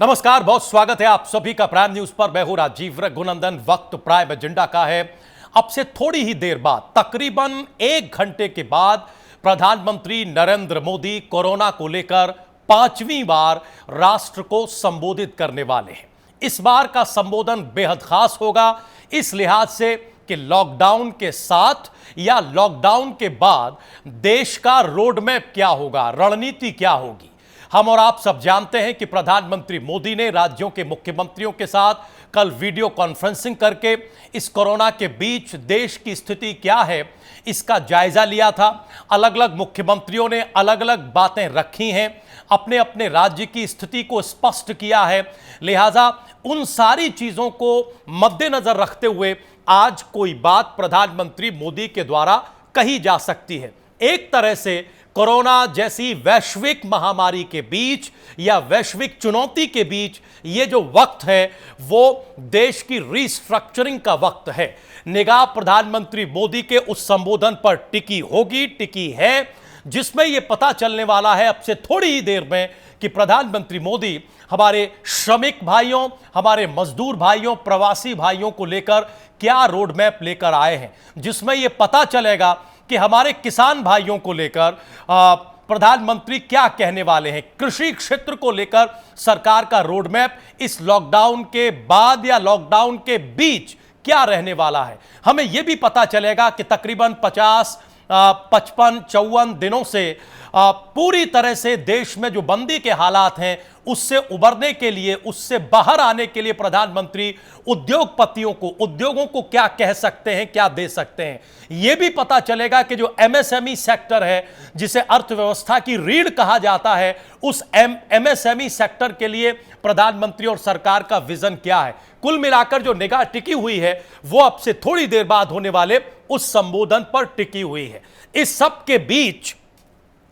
नमस्कार, बहुत स्वागत है आप सभी का प्राइम न्यूज पर। मैं हूं राजीव रघुनंदन। वक्त प्राइम एजेंडा का है। अब से थोड़ी ही देर बाद, तकरीबन 1 घंटे के बाद, प्रधानमंत्री नरेंद्र मोदी कोरोना को लेकर 5वीं बार राष्ट्र को संबोधित करने वाले हैं। इस बार का संबोधन बेहद खास होगा इस लिहाज से कि लॉकडाउन के साथ या लॉकडाउन के बाद देश का रोडमैप क्या होगा, रणनीति क्या होगी। हम और आप सब जानते हैं कि प्रधानमंत्री मोदी ने राज्यों के मुख्यमंत्रियों के साथ कल वीडियो कॉन्फ्रेंसिंग करके इस कोरोना के बीच देश की स्थिति क्या है इसका जायजा लिया था। अलग अलग मुख्यमंत्रियों ने अलग अलग बातें रखी हैं, अपने अपने राज्य की स्थिति को स्पष्ट किया है। लिहाजा उन सारी चीजों को मद्देनजर रखते हुए आज कोई बात प्रधानमंत्री मोदी के द्वारा कही जा सकती है। एक तरह से कोरोना जैसी वैश्विक महामारी के बीच या वैश्विक चुनौती के बीच ये जो वक्त है वो देश की रीस्ट्रक्चरिंग का वक्त है। निगाह प्रधानमंत्री मोदी के उस संबोधन पर टिकी है जिसमें यह पता चलने वाला है अब से थोड़ी ही देर में कि प्रधानमंत्री मोदी हमारे श्रमिक भाइयों, हमारे मजदूर भाइयों, प्रवासी भाइयों को लेकर क्या रोडमैप लेकर आए हैं, जिसमें यह पता चलेगा कि हमारे किसान भाइयों को लेकर प्रधानमंत्री क्या कहने वाले हैं। कृषि क्षेत्र को लेकर सरकार का रोडमैप इस लॉकडाउन के बाद या लॉकडाउन के बीच क्या रहने वाला है। हमें यह भी पता चलेगा कि तकरीबन 50, 55, 54 दिनों से पूरी तरह से देश में जो बंदी के हालात हैं उससे उबरने के लिए, उससे बाहर आने के लिए प्रधानमंत्री उद्योगों को क्या कह सकते हैं, क्या दे सकते हैं। यह भी पता चलेगा कि जो एमएसएमई सेक्टर है, जिसे अर्थव्यवस्था की रीढ़ कहा जाता है, उस एमएसएमई सेक्टर के लिए प्रधानमंत्री और सरकार का विजन क्या है। कुल मिलाकर जो निगाह टिकी हुई है वो अब से थोड़ी देर बाद होने वाले उस संबोधन पर टिकी हुई है। इस सब के बीच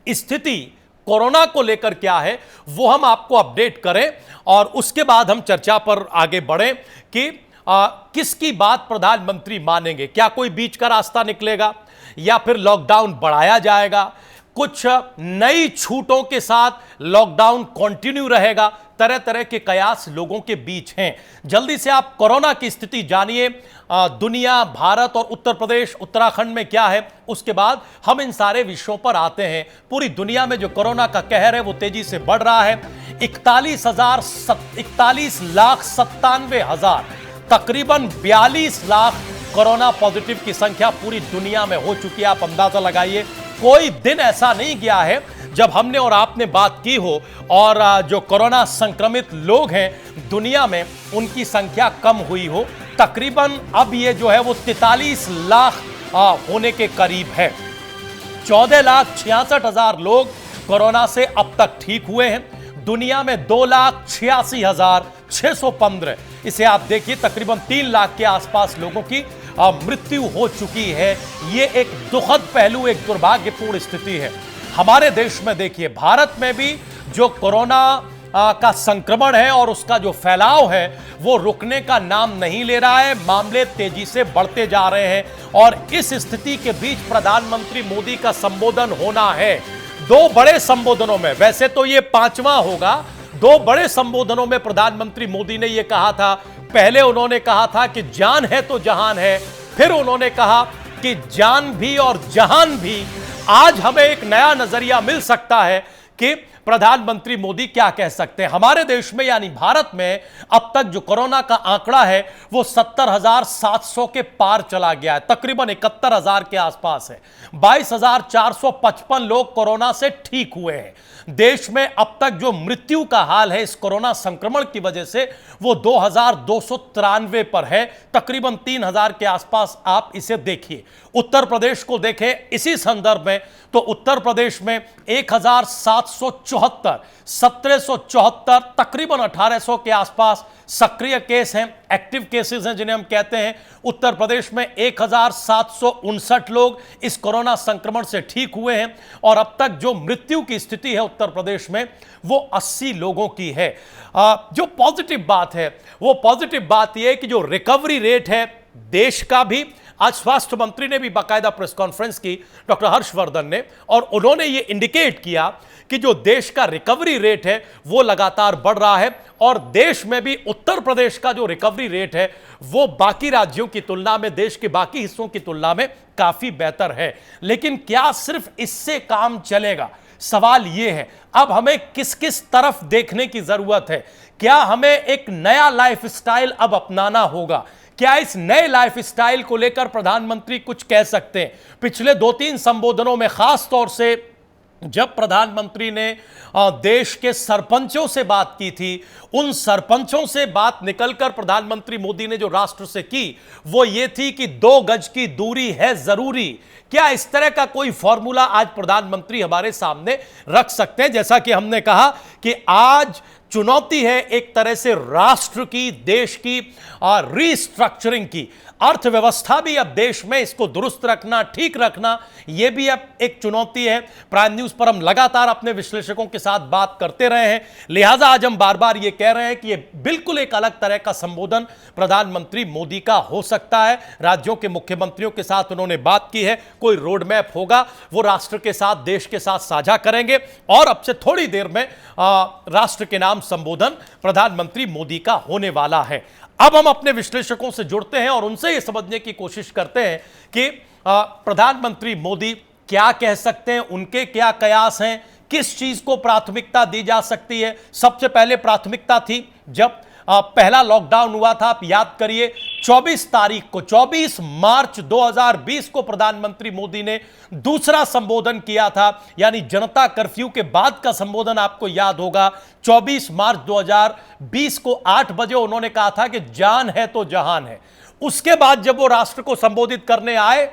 स्थिति कोरोना को लेकर क्या है वो हम आपको अपडेट करें और उसके बाद हम चर्चा पर आगे बढ़ें कि किसकी बात प्रधानमंत्री मानेंगे। क्या कोई बीच का रास्ता निकलेगा या फिर लॉकडाउन बढ़ाया जाएगा, कुछ नई छूटों के साथ लॉकडाउन कंटिन्यू रहेगा। तरह तरह के कयास लोगों के बीच हैं। जल्दी से आप कोरोना की स्थिति जानिए, दुनिया, भारत और उत्तर प्रदेश, उत्तराखंड में क्या है, उसके बाद हम इन सारे विषयों पर आते हैं। पूरी दुनिया में जो कोरोना का कहर है वो तेजी से बढ़ रहा है। 41,97,000 तकरीबन 42 लाख कोरोना पॉजिटिव की संख्या पूरी दुनिया में हो चुकी है। आप अंदाजा लगाइए, कोई दिन ऐसा नहीं गया है जब हमने और आपने बात की हो और जो कोरोना संक्रमित लोग हैं दुनिया में उनकी संख्या कम हुई हो। तकरीबन अब ये जो है वो 43 लाख होने के करीब है। 14,66,000 लोग कोरोना से अब तक ठीक हुए हैं। दुनिया में 2,86,615, इसे आप देखिए, तकरीबन 3 लाख के आसपास लोगों की मृत्यु हो चुकी है। यह एक दुखद पहलू, एक दुर्भाग्यपूर्ण स्थिति है। हमारे देश में देखिए, भारत में भी जो कोरोना का संक्रमण है और उसका जो फैलाव है वो रुकने का नाम नहीं ले रहा है। मामले तेजी से बढ़ते जा रहे हैं और इस स्थिति के बीच प्रधानमंत्री मोदी का संबोधन होना है। 2 बड़े संबोधनों में, वैसे तो ये 5वां होगा, 2 बड़े संबोधनों में प्रधानमंत्री मोदी ने यह कहा था। पहले उन्होंने कहा था कि जान है तो जहान है, फिर उन्होंने कहा कि जान भी और जहान भी। आज हमें एक नया नजरिया मिल सकता है कि प्रधानमंत्री मोदी क्या कह सकते हैं। हमारे देश में यानी भारत में अब तक जो कोरोना का आंकड़ा है वो 70,700 के पार चला गया है, तकरीबन 71,000 के आसपास है। 22,455 लोग कोरोना से ठीक हुए हैं। देश में अब तक जो मृत्यु का हाल है इस कोरोना संक्रमण की वजह से वो 2,293 पर है, तकरीबन 3,000 के आसपास आप इसे देखिए। उत्तर प्रदेश को देखें इसी संदर्भ में तो उत्तर प्रदेश में 1,774, 1,774, तकरीबन 1,800 के आसपास सक्रिय केस हैं, एक्टिव केसेस हैं जिन्हें हम कहते हैं। उत्तर प्रदेश में 1,759 लोग इस कोरोना संक्रमण से ठीक हुए हैं और अब तक जो मृत्यु की स्थिति है उत्तर प्रदेश में वो 80 लोगों की है। जो पॉजिटिव बात है वो पॉजिटिव बात यह है कि जो रिकवरी रेट है देश का भी, आज स्वास्थ्य मंत्री ने भी बाकायदा प्रेस कॉन्फ्रेंस की, डॉक्टर हर्षवर्धन ने, और उन्होंने ये इंडिकेट किया कि जो देश का रिकवरी रेट है वो लगातार बढ़ रहा है और देश में भी उत्तर प्रदेश का जो रिकवरी रेट है वो बाकी राज्यों की तुलना में, देश के बाकी हिस्सों की तुलना में काफी बेहतर है। लेकिन क्या सिर्फ इससे काम चलेगा? सवाल यह है अब हमें किस किस तरफ देखने की जरूरत है। क्या हमें एक नया लाइफस्टाइल अब अपनाना होगा? क्या इस नए लाइफस्टाइल को लेकर प्रधानमंत्री कुछ कह सकते हैं? पिछले 2-3 संबोधनों में खास तौर से जब प्रधानमंत्री ने देश के सरपंचों से बात की थी, उन सरपंचों से बात निकलकर प्रधानमंत्री मोदी ने जो राष्ट्र से की वो ये थी कि 2 गज की दूरी है जरूरी। क्या इस तरह का कोई फॉर्मूला आज प्रधानमंत्री हमारे सामने रख सकते हैं? जैसा कि हमने कहा कि आज चुनौती है एक तरह से राष्ट्र की, देश की रीस्ट्रक्चरिंग की। अर्थव्यवस्था भी अब देश में, इसको दुरुस्त रखना, ठीक रखना, यह भी अब एक चुनौती है। प्राइम न्यूज पर हम लगातार अपने विश्लेषकों के साथ बात करते रहे हैं, लिहाजा आज हम बार बार यह कह रहे हैं कि यह बिल्कुल एक अलग तरह का संबोधन प्रधानमंत्री मोदी का हो सकता है। राज्यों के मुख्यमंत्रियों के साथ उन्होंने बात की है, कोई रोड मैप होगा वो राष्ट्र के साथ, देश के साथ साझा करेंगे और अब से थोड़ी देर में राष्ट्र के नाम संबोधन प्रधानमंत्री मोदी का होने वाला है। अब हम अपने विश्लेषकों से जुड़ते हैं और उनसे यह समझने की कोशिश करते हैं कि प्रधानमंत्री मोदी क्या कह सकते हैं, उनके क्या कयास हैं, किस चीज को प्राथमिकता दी जा सकती है। सबसे पहले प्राथमिकता थी जब पहला लॉकडाउन हुआ था, आप याद करिए 24 मार्च 2020 को प्रधानमंत्री मोदी ने दूसरा संबोधन किया था, यानी जनता कर्फ्यू के बाद का संबोधन आपको याद होगा। 24 मार्च 2020 को 8 बजे उन्होंने कहा था कि जान है तो जहान है। उसके बाद जब वो राष्ट्र को संबोधित करने आए,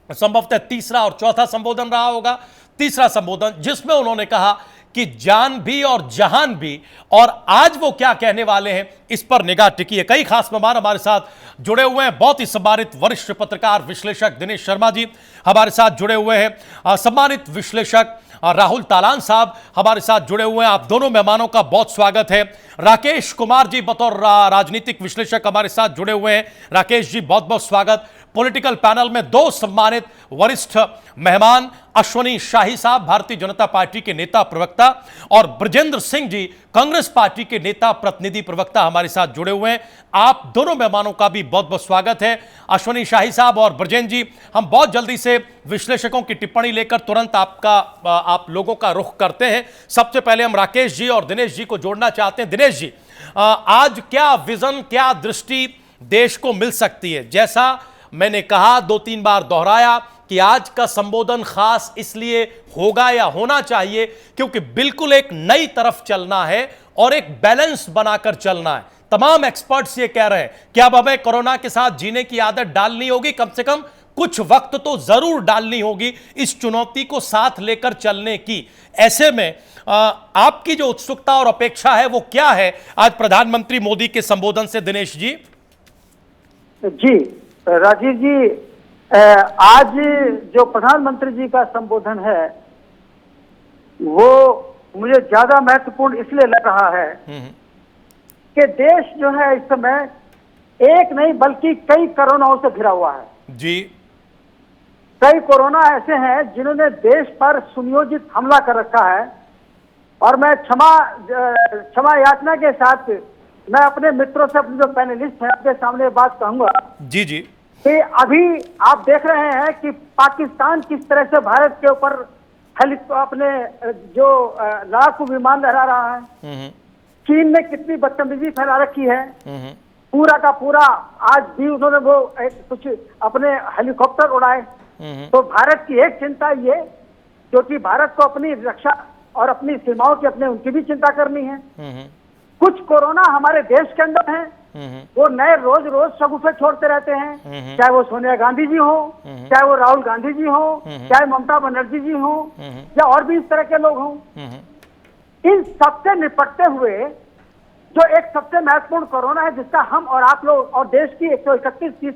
संभवतः तीसरा और चौथा संबोधन रहा होगा, तीसरा संबोधन जिसमें उन्होंने कहा कि जान भी और जहान भी, और आज वो क्या कहने वाले हैं इस पर निगाह टिकी है। कई खास मेहमान हमारे साथ जुड़े हुए हैं, बहुत ही सम्मानित वरिष्ठ पत्रकार विश्लेषक दिनेश शर्मा जी हमारे साथ जुड़े हुए हैं, सम्मानित विश्लेषक राहुल तालान साहब हमारे साथ जुड़े हुए हैं। आप दोनों मेहमानों का बहुत स्वागत है। राकेश कुमार जी बतौर राजनीतिक विश्लेषक हमारे साथ जुड़े हुए हैं। राकेश जी बहुत बहुत स्वागत। पॉलिटिकल पैनल में 2 सम्मानित वरिष्ठ मेहमान, अश्वनी शाही साहब भारतीय जनता पार्टी के नेता प्रवक्ता और ब्रजेंद्र सिंह जी कांग्रेस पार्टी के नेता प्रतिनिधि प्रवक्ता हमारे साथ जुड़े हुए हैं। आप दोनों मेहमानों का भी बहुत बहुत स्वागत है। अश्वनी शाही साहब और ब्रजेंद्र जी, हम बहुत जल्दी से विश्लेषकों की टिप्पणी लेकर तुरंत आप लोगों का रुख करते हैं। सबसे पहले हम राकेश जी और दिनेश जी को जोड़ना चाहते हैं। दिनेश जी, आज क्या विजन, क्या दृष्टि देश को मिल सकती है? जैसा मैंने कहा, 2-3 बार दोहराया कि आज का संबोधन खास इसलिए होगा या होना चाहिए क्योंकि बिल्कुल एक नई तरफ चलना है और एक बैलेंस बनाकर चलना है। तमाम एक्सपर्ट्स ये कह रहे हैं कि अब हमें कोरोना के साथ जीने की आदत डालनी होगी, कम से कम कुछ वक्त तो जरूर डालनी होगी इस चुनौती को साथ लेकर चलने की। ऐसे में आपकी जो उत्सुकता और अपेक्षा है वो क्या है आज प्रधानमंत्री मोदी के संबोधन से? दिनेश जी। जी राजीव जी, आज जो प्रधानमंत्री जी का संबोधन है वो मुझे ज्यादा महत्वपूर्ण इसलिए लग रहा है कि देश जो है इस समय एक नहीं बल्कि कई कोरोनाओं से घिरा हुआ है। जी, कई कोरोना ऐसे हैं जिन्होंने देश पर सुनियोजित हमला कर रखा है। और मैं क्षमा याचना के साथ मैं अपने मित्रों से, अपने जो पैनलिस्ट हैं, अपने सामने बात कहूंगा। जी जी, कि अभी आप देख रहे हैं कि पाकिस्तान किस तरह से भारत के ऊपर अपने जो लड़ाकू विमान लहरा रहा है। चीन ने कितनी बदतमीजी फैला रखी है। पूरा का पूरा आज भी उन्होंने वो कुछ अपने हेलीकॉप्टर उड़ाए। तो भारत की एक चिंता ये, क्योंकि भारत को अपनी रक्षा और अपनी सीमाओं की उनकी भी चिंता करनी है। कुछ कोरोना हमारे देश के अंदर है, वो नए रोज रोज शगुफे छोड़ते रहते हैं, चाहे वो सोनिया गांधी जी हो, चाहे वो राहुल गांधी जी हो, चाहे ममता बनर्जी जी हो, या और भी इस तरह के लोग हों। इन सबसे निपटते हुए जो एक सबसे महत्वपूर्ण कोरोना है जिसका हम और आप लोग और देश की 131-130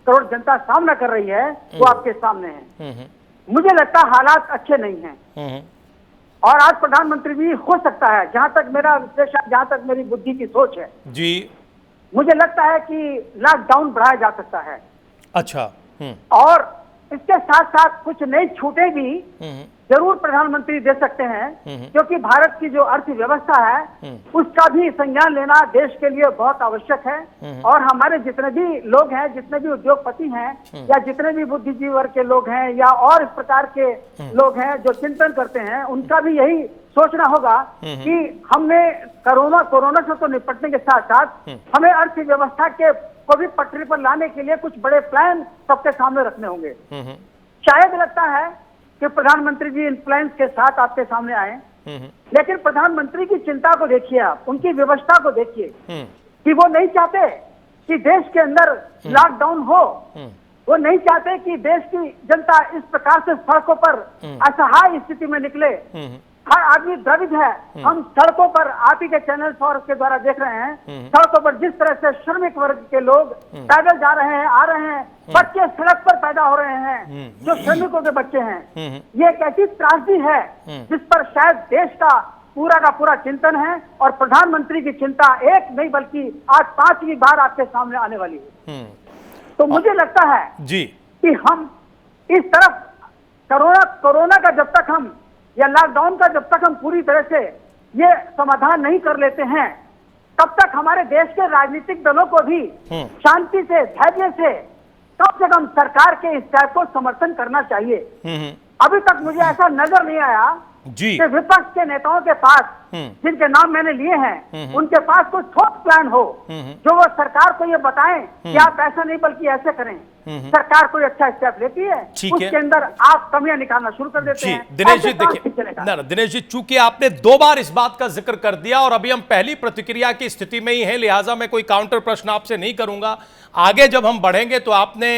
करोड़ जनता सामना कर रही है, वो आपके सामने है। मुझे लगता है हालात अच्छे नहीं हैं और आज प्रधानमंत्री भी हो सकता है, जहां तक मेरा विश्लेषण, जहां तक मेरी बुद्धि की सोच है जी, मुझे लगता है कि लॉकडाउन बढ़ाया जा सकता है। अच्छा, और इसके साथ साथ कुछ नई छूटें भी जरूर प्रधानमंत्री दे सकते हैं, क्योंकि भारत की जो अर्थव्यवस्था है उसका भी संज्ञान लेना देश के लिए बहुत आवश्यक है। और हमारे जितने भी लोग हैं, जितने भी उद्योगपति हैं या जितने भी बुद्धिजीवी वर्ग के लोग हैं या और इस प्रकार के लोग हैं जो चिंतन करते हैं, उनका भी यही सोचना होगा कि हमने कोरोना से तो निपटने के साथ साथ हमें अर्थव्यवस्था के को भी पटरी पर लाने के लिए कुछ बड़े प्लान सबके सामने रखने होंगे। शायद लगता है कि प्रधानमंत्री जी इन प्लान के साथ आपके सामने आए, लेकिन प्रधानमंत्री की चिंता को देखिए, आप उनकी व्यवस्था को देखिए कि वो नहीं चाहते कि देश के अंदर लॉकडाउन हो, वो नहीं चाहते कि देश की जनता इस प्रकार से सड़कों पर असहाय स्थिति में निकले। हर आदमी द्रवित है। हम सड़कों पर आप ही के चैनल फॉर के द्वारा देख रहे हैं, सड़कों पर जिस तरह से श्रमिक वर्ग के लोग पैदल जा रहे हैं, आ रहे हैं, बच्चे सड़क पर पैदा हो रहे हैं जो श्रमिकों के बच्चे हैं। ये एक ऐसी त्रासदी है जिस पर शायद देश का पूरा चिंतन है और प्रधानमंत्री की चिंता एक नहीं बल्कि आज 5वीं बार आपके सामने आने वाली है। तो मुझे लगता है जी कि हम इस तरफ कोरोना का जब तक हम या लॉकडाउन का जब तक हम पूरी तरह से ये समाधान नहीं कर लेते हैं, तब तक हमारे देश के राजनीतिक दलों को भी शांति से, धैर्य से कम से कम सरकार के इस स्टेप को समर्थन करना चाहिए। अभी तक मुझे ऐसा नजर नहीं आया जी कि विपक्ष के नेताओं के पास, जिनके नाम मैंने लिए हैं, उनके पास कोई ठोस प्लान हो जो वो सरकार को ये बताएं कि आप ऐसा नहीं बल्कि ऐसे करें। सरकार कोई अच्छा स्टेप लेती है, उसके अंदर आप कमियां निकालना शुरू कर देते हैं। दिनेश जी देखिए, दिनेश जी चूंकि आपने 2 बार इस बात का जिक्र कर दिया और अभी हम पहली प्रतिक्रिया की स्थिति में ही है, लिहाजा मैं कोई काउंटर प्रश्न आपसे नहीं करूंगा। आगे जब हम बढ़ेंगे तो आपने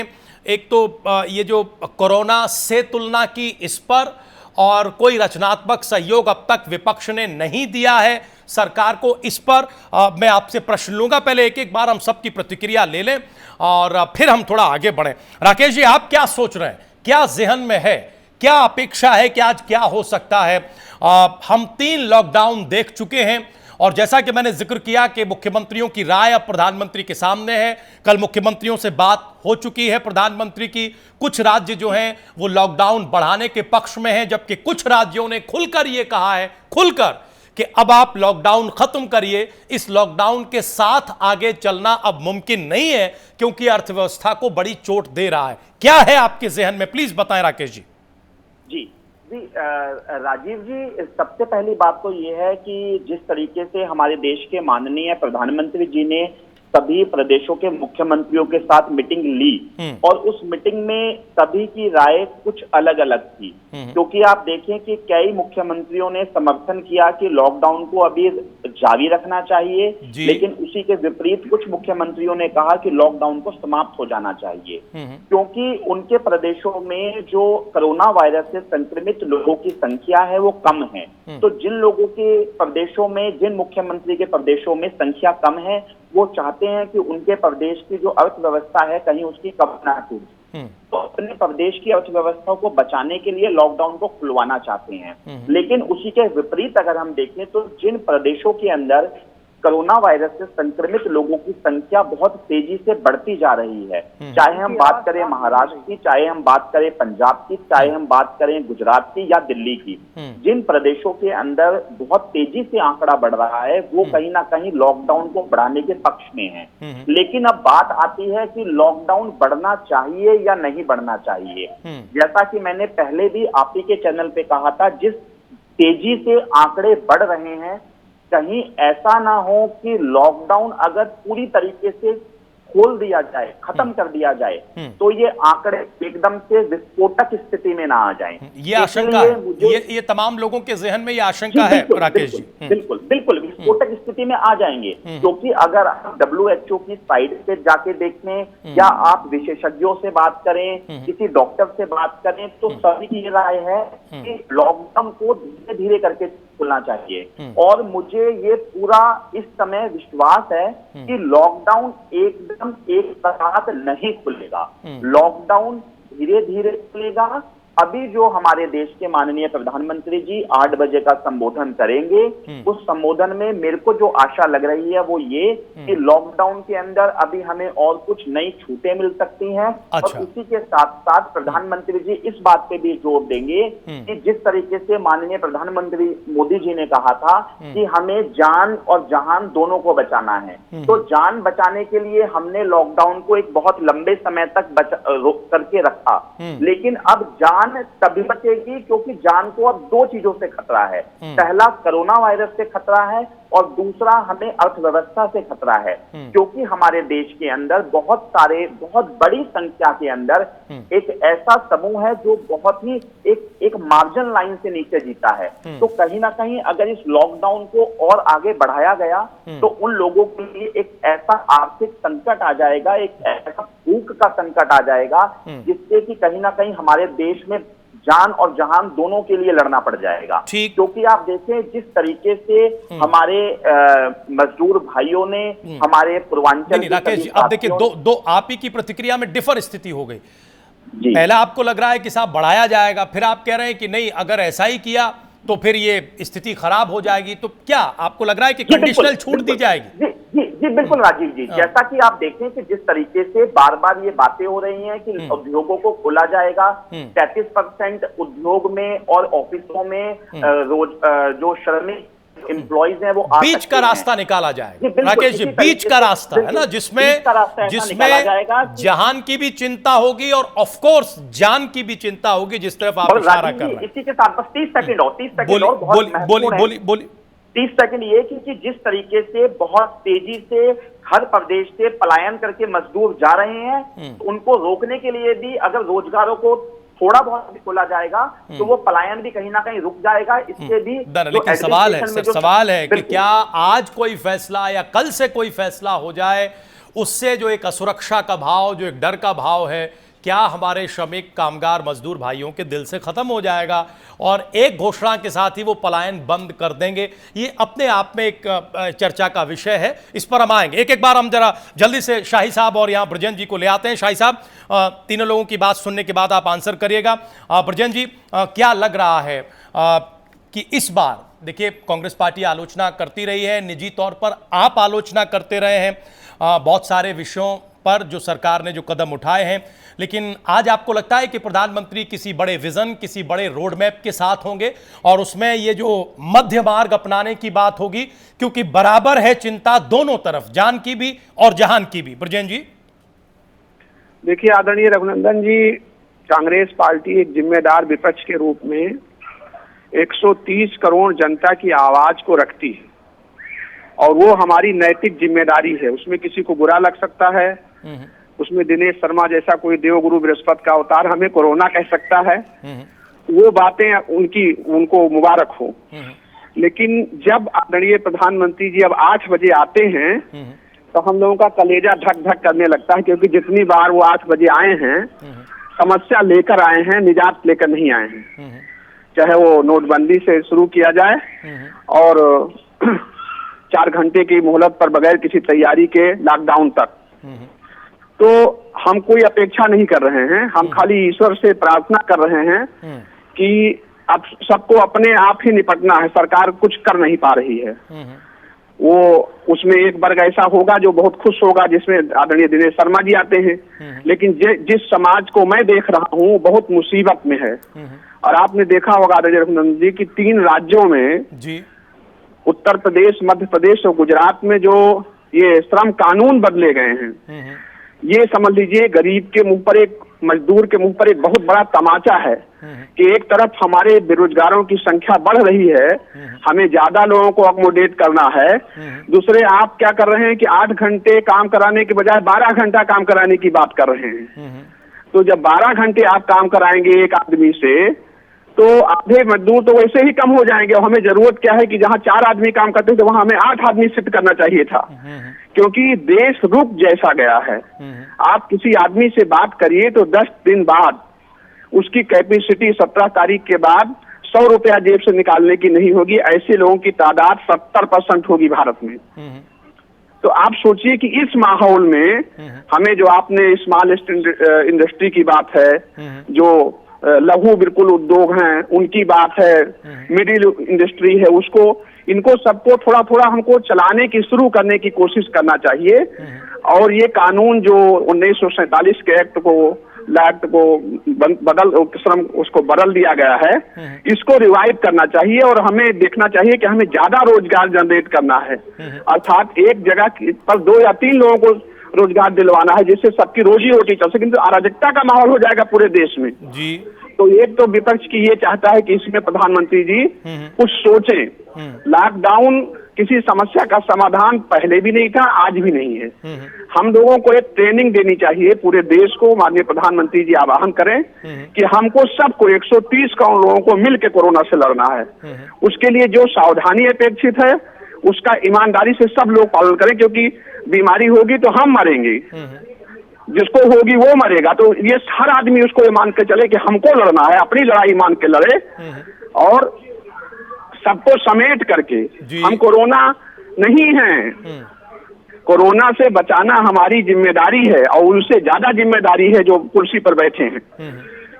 एक तो ये जो कोरोना से तुलना की, इस पर और कोई रचनात्मक सहयोग अब तक विपक्ष ने नहीं दिया है सरकार को, इस पर मैं आपसे प्रश्न लूंगा। पहले एक बार हम सबकी प्रतिक्रिया ले लें और फिर हम थोड़ा आगे बढ़ें। राकेश जी, आप क्या सोच रहे हैं, क्या जहन में है, क्या अपेक्षा है कि आज क्या हो सकता है? हम 3 लॉकडाउन देख चुके हैं और जैसा कि मैंने जिक्र किया कि मुख्यमंत्रियों की राय अब प्रधानमंत्री के सामने है। कल मुख्यमंत्रियों से बात हो चुकी है प्रधानमंत्री की। कुछ राज्य जो हैं वो लॉकडाउन बढ़ाने के पक्ष में हैं, जबकि कुछ राज्यों ने खुलकर ये कहा है, खुलकर, कि अब आप लॉकडाउन खत्म करिए, इस लॉकडाउन के साथ आगे चलना अब मुमकिन नहीं है क्योंकि अर्थव्यवस्था को बड़ी चोट दे रहा है। क्या है आपके जहन में, प्लीज बताएं राकेश जी। जी राजीव जी, सबसे पहली बात तो ये है कि जिस तरीके से हमारे देश के माननीय प्रधानमंत्री जी ने सभी प्रदेशों के मुख्यमंत्रियों के साथ मीटिंग ली और उस मीटिंग में सभी की राय कुछ अलग अलग थी, क्योंकि आप देखें कि कई मुख्यमंत्रियों ने समर्थन किया कि लॉकडाउन को अभी जारी रखना चाहिए, लेकिन उसी के विपरीत कुछ मुख्यमंत्रियों ने कहा कि लॉकडाउन को समाप्त हो जाना चाहिए, क्योंकि उनके प्रदेशों में जो कोरोना वायरस से संक्रमित लोगों की संख्या है वो कम है। तो जिन लोगों के प्रदेशों में, जिन मुख्यमंत्री के प्रदेशों में संख्या कम है, वो चाहते हैं कि उनके प्रदेश की जो अर्थव्यवस्था है कहीं उसकी कम ना टूटे, तो अपने प्रदेश की अर्थव्यवस्था को बचाने के लिए लॉकडाउन को खुलवाना चाहते हैं। लेकिन उसी के विपरीत अगर हम देखें तो जिन प्रदेशों के अंदर कोरोना वायरस से संक्रमित लोगों की संख्या बहुत तेजी से बढ़ती जा रही है, चाहे हम बात करें महाराष्ट्र की, चाहे हम बात करें पंजाब की, चाहे हम बात करें गुजरात की या दिल्ली की, जिन प्रदेशों के अंदर बहुत तेजी से आंकड़ा बढ़ रहा है वो कहीं ना कहीं लॉकडाउन को बढ़ाने के पक्ष में है। लेकिन अब बात आती है कि लॉकडाउन बढ़ना चाहिए या नहीं बढ़ना चाहिए। जैसा कि मैंने पहले भी आप ही के चैनल पे कहा था, जिस तेजी से आंकड़े बढ़ रहे हैं, कहीं ऐसा ना हो कि लॉकडाउन अगर पूरी तरीके से खोल दिया जाए, खत्म कर दिया जाए, तो ये आंकड़े एकदम से विस्फोटक स्थिति में ना आ जाए। ये आशंका है, ये तमाम लोगों के जहन में ये आशंका है राकेश जी। बिल्कुल विस्फोटक स्थिति में आ जाएंगे, क्योंकि अगर आप WHO की साइट पे जाके देखें या आप विशेषज्ञों से बात करें, किसी डॉक्टर से बात करें, तो सभी की ये राय है कि लॉकडाउन को धीरे धीरे करके खुलना चाहिए। और मुझे ये पूरा इस समय विश्वास है कि लॉकडाउन एकदम एक साथ नहीं खुलेगा, लॉकडाउन धीरे धीरे खुलेगा। अभी जो हमारे देश के माननीय प्रधानमंत्री जी 8 बजे का संबोधन करेंगे, उस संबोधन में मेरे को जो आशा लग रही है वो ये कि लॉकडाउन के अंदर अभी हमें और कुछ नई छूटें मिल सकती हैं। अच्छा। और इसी के साथ साथ प्रधानमंत्री जी इस बात पे भी जोर देंगे कि जिस तरीके से माननीय प्रधानमंत्री मोदी जी ने कहा था कि हमें जान और जहान दोनों को बचाना है, तो जान बचाने के लिए हमने लॉकडाउन को एक बहुत लंबे समय तक करके रखा, लेकिन अब जान तभी बचेगी क्योंकि जान को अब 2 चीजों से खतरा है। पहला कोरोना वायरस से खतरा है और दूसरा हमें अर्थव्यवस्था से खतरा है, क्योंकि हमारे देश के अंदर बहुत बड़ी संख्या के अंदर एक ऐसा समूह है जो बहुत ही एक मार्जिन लाइन से नीचे जीता है। तो कहीं ना कहीं अगर इस लॉकडाउन को और आगे बढ़ाया गया तो उन लोगों के लिए एक ऐसा आर्थिक संकट आ जाएगा, एक ऐसा भूख का संकट आ जाएगा जिससे कि कहीं ना कहीं हमारे देश में जान और जहान दोनों के लिए लड़ना पड़ जाएगा। क्योंकि आप देखें जिस तरीके से हमारे मजदूर भाइयों ने हमारे पूर्वांचल राकेश जी, अब देखिए दो आप ही की प्रतिक्रिया में डिफर स्थिति हो गई। पहला आपको लग रहा है कि साहब बढ़ाया जाएगा, फिर आप कह रहे हैं कि नहीं, अगर ऐसा ही किया तो फिर ये स्थिति खराब हो जाएगी। तो क्या आपको लग रहा है कि कंडीशनल छूट दी जाएगी? जी बिल्कुल राजीव जी, जैसा कि आप देखें कि जिस तरीके से बार बार ये बातें हो रही हैं कि उद्योगों को खोला जाएगा, 33% उद्योग में और ऑफिसों में जो श्रमिक एम्प्लॉइज हैं वो बीच का रास्ता निकाला जाएगा। राकेश जी, बीच का रास्ता है ना, जिसमें जहान की भी चिंता होगी और ऑफ कोर्स जान की भी चिंता होगी, जिस तरफ आप इशारा कर रहे हैं। इसी के साथ बस 30 सेकंड और 30 सेकंड और बहुत 30 सेकंड ये कि जिस तरीके से बहुत तेजी से हर प्रदेश से पलायन करके मजदूर जा रहे हैं, उनको रोकने के लिए भी अगर रोजगारों को थोड़ा बहुत भी खोला जाएगा तो वो पलायन भी कहीं ना कहीं रुक जाएगा। इससे भी लेकिन सवाल है कि क्या आज कोई फैसला या कल से कोई फैसला हो जाए, उससे जो एक असुरक्षा का भाव, जो एक डर का भाव है, क्या हमारे श्रमिक कामगार मजदूर भाइयों के दिल से खत्म हो जाएगा और एक घोषणा के साथ ही वो पलायन बंद कर देंगे? ये अपने आप में एक चर्चा का विषय है, इस पर हम आएंगे। एक बाद हम जरा जल्दी से शाही साहब और यहाँ ब्रजेंद्र जी को ले आते हैं। शाही साहब, तीनों लोगों की बात सुनने के बाद आप आंसर करिएगा। ब्रजेंद्र जी, क्या लग रहा है कि इस बार देखिए कांग्रेस पार्टी आलोचना करती रही है, निजी तौर पर आप आलोचना करते रहे हैं बहुत सारे विषयों पर जो सरकार ने जो कदम उठाए हैं, लेकिन आज आपको लगता है कि प्रधानमंत्री किसी बड़े विजन, किसी बड़े रोड मैप के साथ होंगे और उसमें ये जो मध्य मार्ग अपनाने की बात होगी, क्योंकि बराबर है चिंता दोनों तरफ, जान की भी और जहान की भी। ब्रजेंद्र जी, देखिए आदरणीय रघुनंदन जी, कांग्रेस पार्टी एक जिम्मेदार विपक्ष के रूप में 130 करोड़ जनता की आवाज को रखती है और वो हमारी नैतिक जिम्मेदारी है। उसमें किसी को बुरा लग सकता है, उसमें दिनेश शर्मा जैसा कोई देवगुरु बृहस्पति का अवतार हमें कोरोना कह सकता है, वो बातें उनको मुबारक हो। लेकिन जब आदरणीय प्रधानमंत्री जी अब 8 बजे आते हैं तो हम लोगों का कलेजा धक धक करने लगता है, क्योंकि जितनी बार वो 8 बजे आए हैं समस्या लेकर आए हैं, निजात लेकर नहीं आए हैं। चाहे वो नोटबंदी से शुरू किया जाए और 4 घंटे की मोहलत पर बगैर किसी तैयारी के लॉकडाउन तक, तो हम कोई अपेक्षा नहीं कर रहे हैं। हम खाली ईश्वर से प्रार्थना कर रहे हैं कि अब सबको अपने आप ही निपटना है। सरकार कुछ कर नहीं पा रही है। वो उसमें एक वर्ग ऐसा होगा जो बहुत खुश होगा, जिसमें आदरणीय दिनेश शर्मा जी आते हैं, लेकिन जिस समाज को मैं देख रहा हूँ बहुत मुसीबत में है। और आपने देखा होगा आदरणीय रघुनंदन जी की 3 राज्यों में जी, उत्तर प्रदेश, मध्य प्रदेश और गुजरात में जो ये श्रम कानून बदले गए हैं, ये समझ लीजिए गरीब के मुंह पर, एक मजदूर के मुंह पर एक बहुत बड़ा तमाचा है कि एक तरफ हमारे बेरोजगारों की संख्या बढ़ रही है, हमें ज्यादा लोगों को अकोमोडेट करना है, दूसरे आप क्या कर रहे हैं कि 8 घंटे काम कराने के बजाय 12 घंटा काम कराने की बात कर रहे हैं। तो जब 12 घंटे आप काम कराएंगे एक आदमी से, तो आधे मजदूर तो वैसे ही कम हो जाएंगे। और हमें जरूरत क्या है कि जहां 4 आदमी काम करते थे वहां हमें 8 आदमी शिफ्ट करना चाहिए था, क्योंकि देश रुक जैसा गया है। आप किसी आदमी से बात करिए तो 10 दिन बाद उसकी कैपेसिटी 17 तारीख के बाद 100 रुपया जेब से निकालने की नहीं होगी। ऐसे लोगों की तादाद 70% होगी भारत में। तो आप सोचिए कि इस माहौल में हमें, जो आपने स्मॉल इंडस्ट्री की बात है, जो लघु बिल्कुल उद्योग हैं उनकी बात है, मिडिल इंडस्ट्री है, उसको इनको सबको थोड़ा थोड़ा हमको चलाने की शुरू करने की कोशिश करना चाहिए। और ये कानून जो 1947 के एक्ट को श्रम उसको बदल दिया गया है, इसको रिवाइव करना चाहिए और हमें देखना चाहिए कि हमें ज्यादा रोजगार जनरेट करना है। अर्थात एक जगह पर 2 या 3 लोगों को रोजगार दिलवाना है जिससे सबकी रोजी रोटी चल सके। तो अराजकता का माहौल हो जाएगा पूरे देश में जी। तो एक तो विपक्ष की ये चाहता है कि इसमें प्रधानमंत्री जी कुछ सोचें। लॉकडाउन किसी समस्या का समाधान पहले भी नहीं था, आज भी नहीं है। हम लोगों को एक ट्रेनिंग देनी चाहिए पूरे देश को। माननीय प्रधानमंत्री जी आह्वान करें कि हमको सबको 130 करोड़ लोगों को मिलकर कोरोना से लड़ना है। उसके लिए जो सावधानी अपेक्षित है उसका ईमानदारी से सब लोग पालन करें, क्योंकि बीमारी होगी तो हम मरेंगे, जिसको होगी वो मरेगा। तो ये हर आदमी उसको ये मान के चले कि हमको लड़ना है, अपनी लड़ाई मान के लड़े और सबको समेट करके। हम कोरोना नहीं हैं, कोरोना से बचाना हमारी जिम्मेदारी है और उनसे ज्यादा जिम्मेदारी है जो कुर्सी पर बैठे हैं।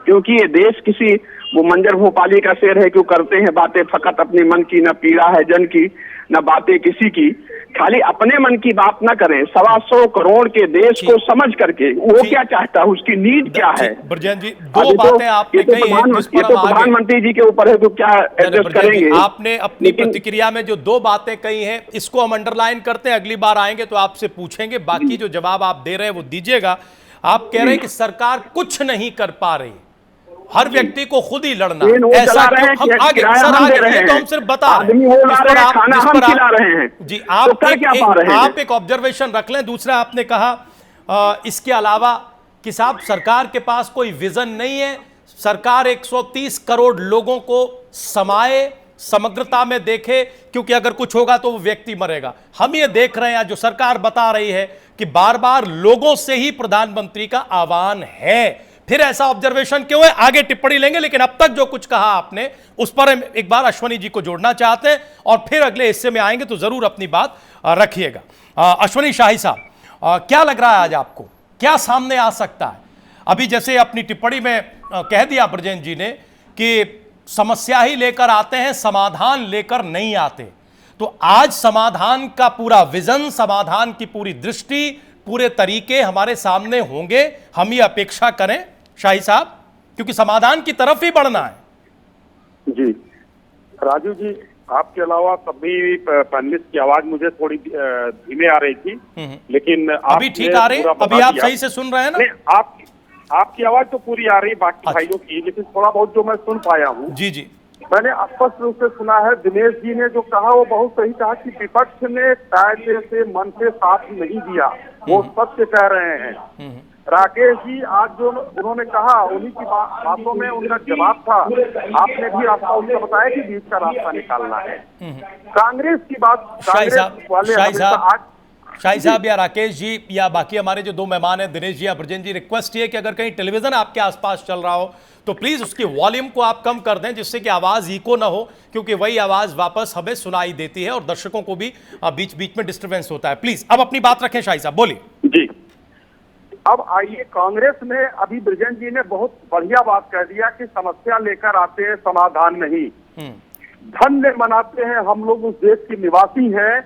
क्योंकि ये देश किसी वो मंजर भोपाली का शेर है, क्यों करते हैं बातें फकत अपने मन की, न पीड़ा है जन की न बातें किसी की। खाली अपने मन की बात ना करें, 125 करोड़ के देश को समझ करके वो क्या चाहता है, उसकी नीड क्या है। ब्रजेन जी, 2 बातें आपने कही हैं जिस पर हम प्रधानमंत्री जी के ऊपर है तो क्या एडजस्ट करेंगे। आपने अपनी प्रतिक्रिया में जो 2 बातें कही हैं इसको हम अंडरलाइन करते हैं, अगली बार आएंगे तो आपसे पूछेंगे, बाकी जो जवाब आप दे रहे हैं वो दीजिएगा। आप कह रहे हैं कि सरकार कुछ नहीं कर पा रही, हर व्यक्ति को खुद ही लड़ना। ऐसा हम आगे तो हम सिर्फ बता रहे हैं जी। आप एक ऑब्जर्वेशन रख लें। दूसरा आपने कहा इसके अलावा कि साहब सरकार के पास कोई विजन नहीं है, सरकार 130 करोड़ लोगों को समाये, समग्रता में देखे, क्योंकि अगर कुछ होगा तो वो व्यक्ति मरेगा। हम ये देख रहे हैं जो सरकार बता रही है कि बार बार लोगों से ही प्रधानमंत्री का आह्वान है। फिर ऐसा ऑब्जर्वेशन क्यों है, आगे टिप्पणी लेंगे, लेकिन अब तक जो कुछ कहा आपने उस पर हम एक बार अश्वनी जी को जोड़ना चाहते हैं और फिर अगले हिस्से में आएंगे तो जरूर अपनी बात रखिएगा। अश्वनी शाही साहब, क्या लग रहा है आज आपको, क्या सामने आ सकता है? अभी जैसे अपनी टिप्पणी में कह दिया ब्रजेन जी ने कि समस्या ही लेकर आते हैं, समाधान लेकर नहीं आते। तो आज समाधान का पूरा विजन, समाधान की पूरी दृष्टि, पूरे तरीके हमारे सामने होंगे, हम ये अपेक्षा करें शाही साहब, क्योंकि समाधान की तरफ ही बढ़ना है। जी राजू जी, आपके अलावा सभी पैनलिस्ट की आवाज मुझे थोड़ी धीमे आ रही थी, लेकिन अभी ठीक आ रही है? अभी आप सही से सुन रहे हैं ना? आपकी आवाज तो पूरी आ रही है, बाकी भाइयों की, लेकिन थोड़ा बहुत जो मैं सुन पाया हूँ। जी जी, मैंने स्पष्ट रूप से सुना है। दिनेश जी ने जो कहा वो बहुत सही कहा कि विपक्ष ने कायदे से मन से साथ नहीं दिया, वो सत्य कह रहे हैं। राकेश जी आज जो उन्होंने कहा उन्हीं की बातों में उनका जवाब था। आपने भी रास्ता उनको बताया कि बीच का रास्ता निकालना है। कांग्रेस की बात, शाही साहब या राकेश जी या बाकी हमारे जो 2 मेहमान हैं, दिनेश जी या ब्रजेन जी, रिक्वेस्ट ये है कि अगर कहीं टेलीविजन आपके आसपास चल रहा हो तो प्लीज उसकी वॉल्यूम को आप कम कर दें, जिससे कि आवाज इको ना हो, क्योंकि वही आवाज वापस हमें सुनाई देती है और दर्शकों को भी बीच बीच में डिस्टर्बेंस होता है। प्लीज अब अपनी बात रखें शाही साहब, बोलिए। जी, अब आइए, कांग्रेस ने अभी ब्रजेन जी ने बहुत बढ़िया बात कह दिया कि समस्या लेकर आते हैं, समाधान नहीं। धन्य मनाते हैं हम लोग उस देश के निवासी हैं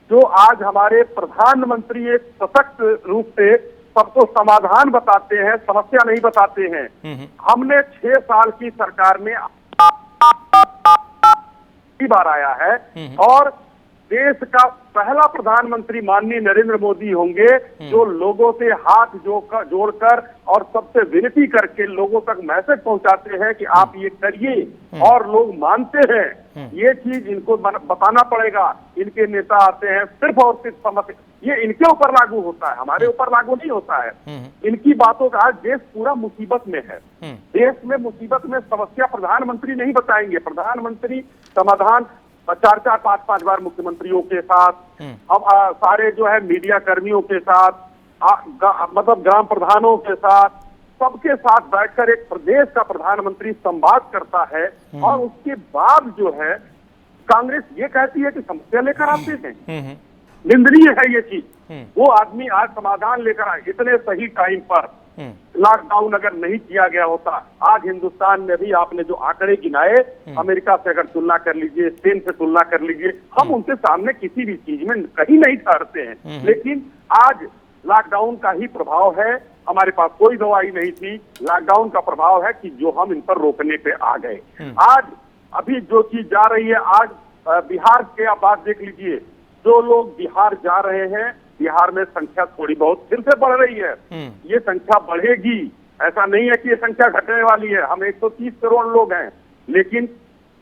जो आज हमारे प्रधानमंत्री एक सशक्त रूप से सबको समाधान बताते हैं, समस्या नहीं बताते हैं। हमने 6 साल की सरकार में बार आया है और देश का पहला प्रधानमंत्री माननीय नरेंद्र मोदी होंगे जो लोगों से हाथ जोड़कर और सबसे विनती करके लोगों तक मैसेज पहुंचाते हैं कि आप ये करिए और लोग मानते हैं। ये चीज इनको बताना पड़ेगा। इनके नेता आते हैं सिर्फ और सिर्फ समस्या, ये इनके ऊपर लागू होता है, हमारे ऊपर लागू नहीं होता है। इनकी बातों का आज देश पूरा मुसीबत में है। देश में मुसीबत में समस्या प्रधानमंत्री नहीं बताएंगे। प्रधानमंत्री समाधान 4-4, 5-5 बार मुख्यमंत्रियों के साथ, अब सारे जो है मीडिया कर्मियों के साथ, मतलब ग्राम प्रधानों के साथ, सबके साथ बैठकर एक प्रदेश का प्रधानमंत्री संवाद करता है और उसके बाद जो है कांग्रेस ये कहती है कि समस्या लेकर आते हैं। निंदनीय है ये चीज। वो आदमी आज समाधान लेकर आए इतने सही टाइम पर, लॉकडाउन अगर नहीं किया गया होता, आज हिंदुस्तान में भी आपने जो आंकड़े गिनाए, अमेरिका से अगर तुलना कर लीजिए, स्पेन से तुलना कर लीजिए, हम उनके सामने किसी भी चीज में कहीं नहीं ठहरते हैं। लेकिन आज लॉकडाउन का ही प्रभाव है, हमारे पास कोई दवाई नहीं थी, लॉकडाउन का प्रभाव है कि जो हम इन पर रोकने पे आ गए। आज अभी जो चीज जा रही है, आज बिहार के आप बात देख लीजिए, जो लोग बिहार जा रहे हैं, बिहार में संख्या थोड़ी बहुत फिर से बढ़ रही है। ये संख्या बढ़ेगी, ऐसा नहीं है कि ये संख्या घटने वाली है। हम 130 करोड़ लोग हैं, लेकिन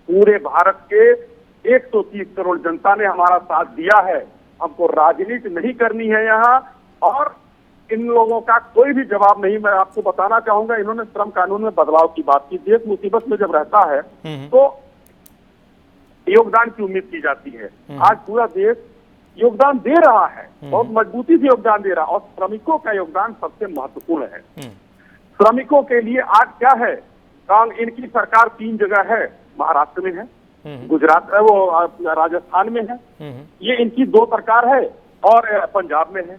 पूरे भारत के 130 करोड़ जनता ने हमारा साथ दिया है। हमको राजनीति नहीं करनी है यहाँ, और इन लोगों का कोई भी जवाब नहीं। मैं आपको बताना चाहूंगा, इन्होंने श्रम कानून में बदलाव की बात की। देश मुसीबत में जब रहता है तो योगदान की उम्मीद की जाती है। आज पूरा देश योगदान दे रहा है, बहुत मजबूती से योगदान दे रहा है, और श्रमिकों का योगदान सबसे महत्वपूर्ण है। श्रमिकों के लिए आज क्या है, इनकी सरकार 3 जगह है, महाराष्ट्र में है, गुजरात वो राजस्थान में है, ये इनकी 2 सरकार है, और पंजाब में है।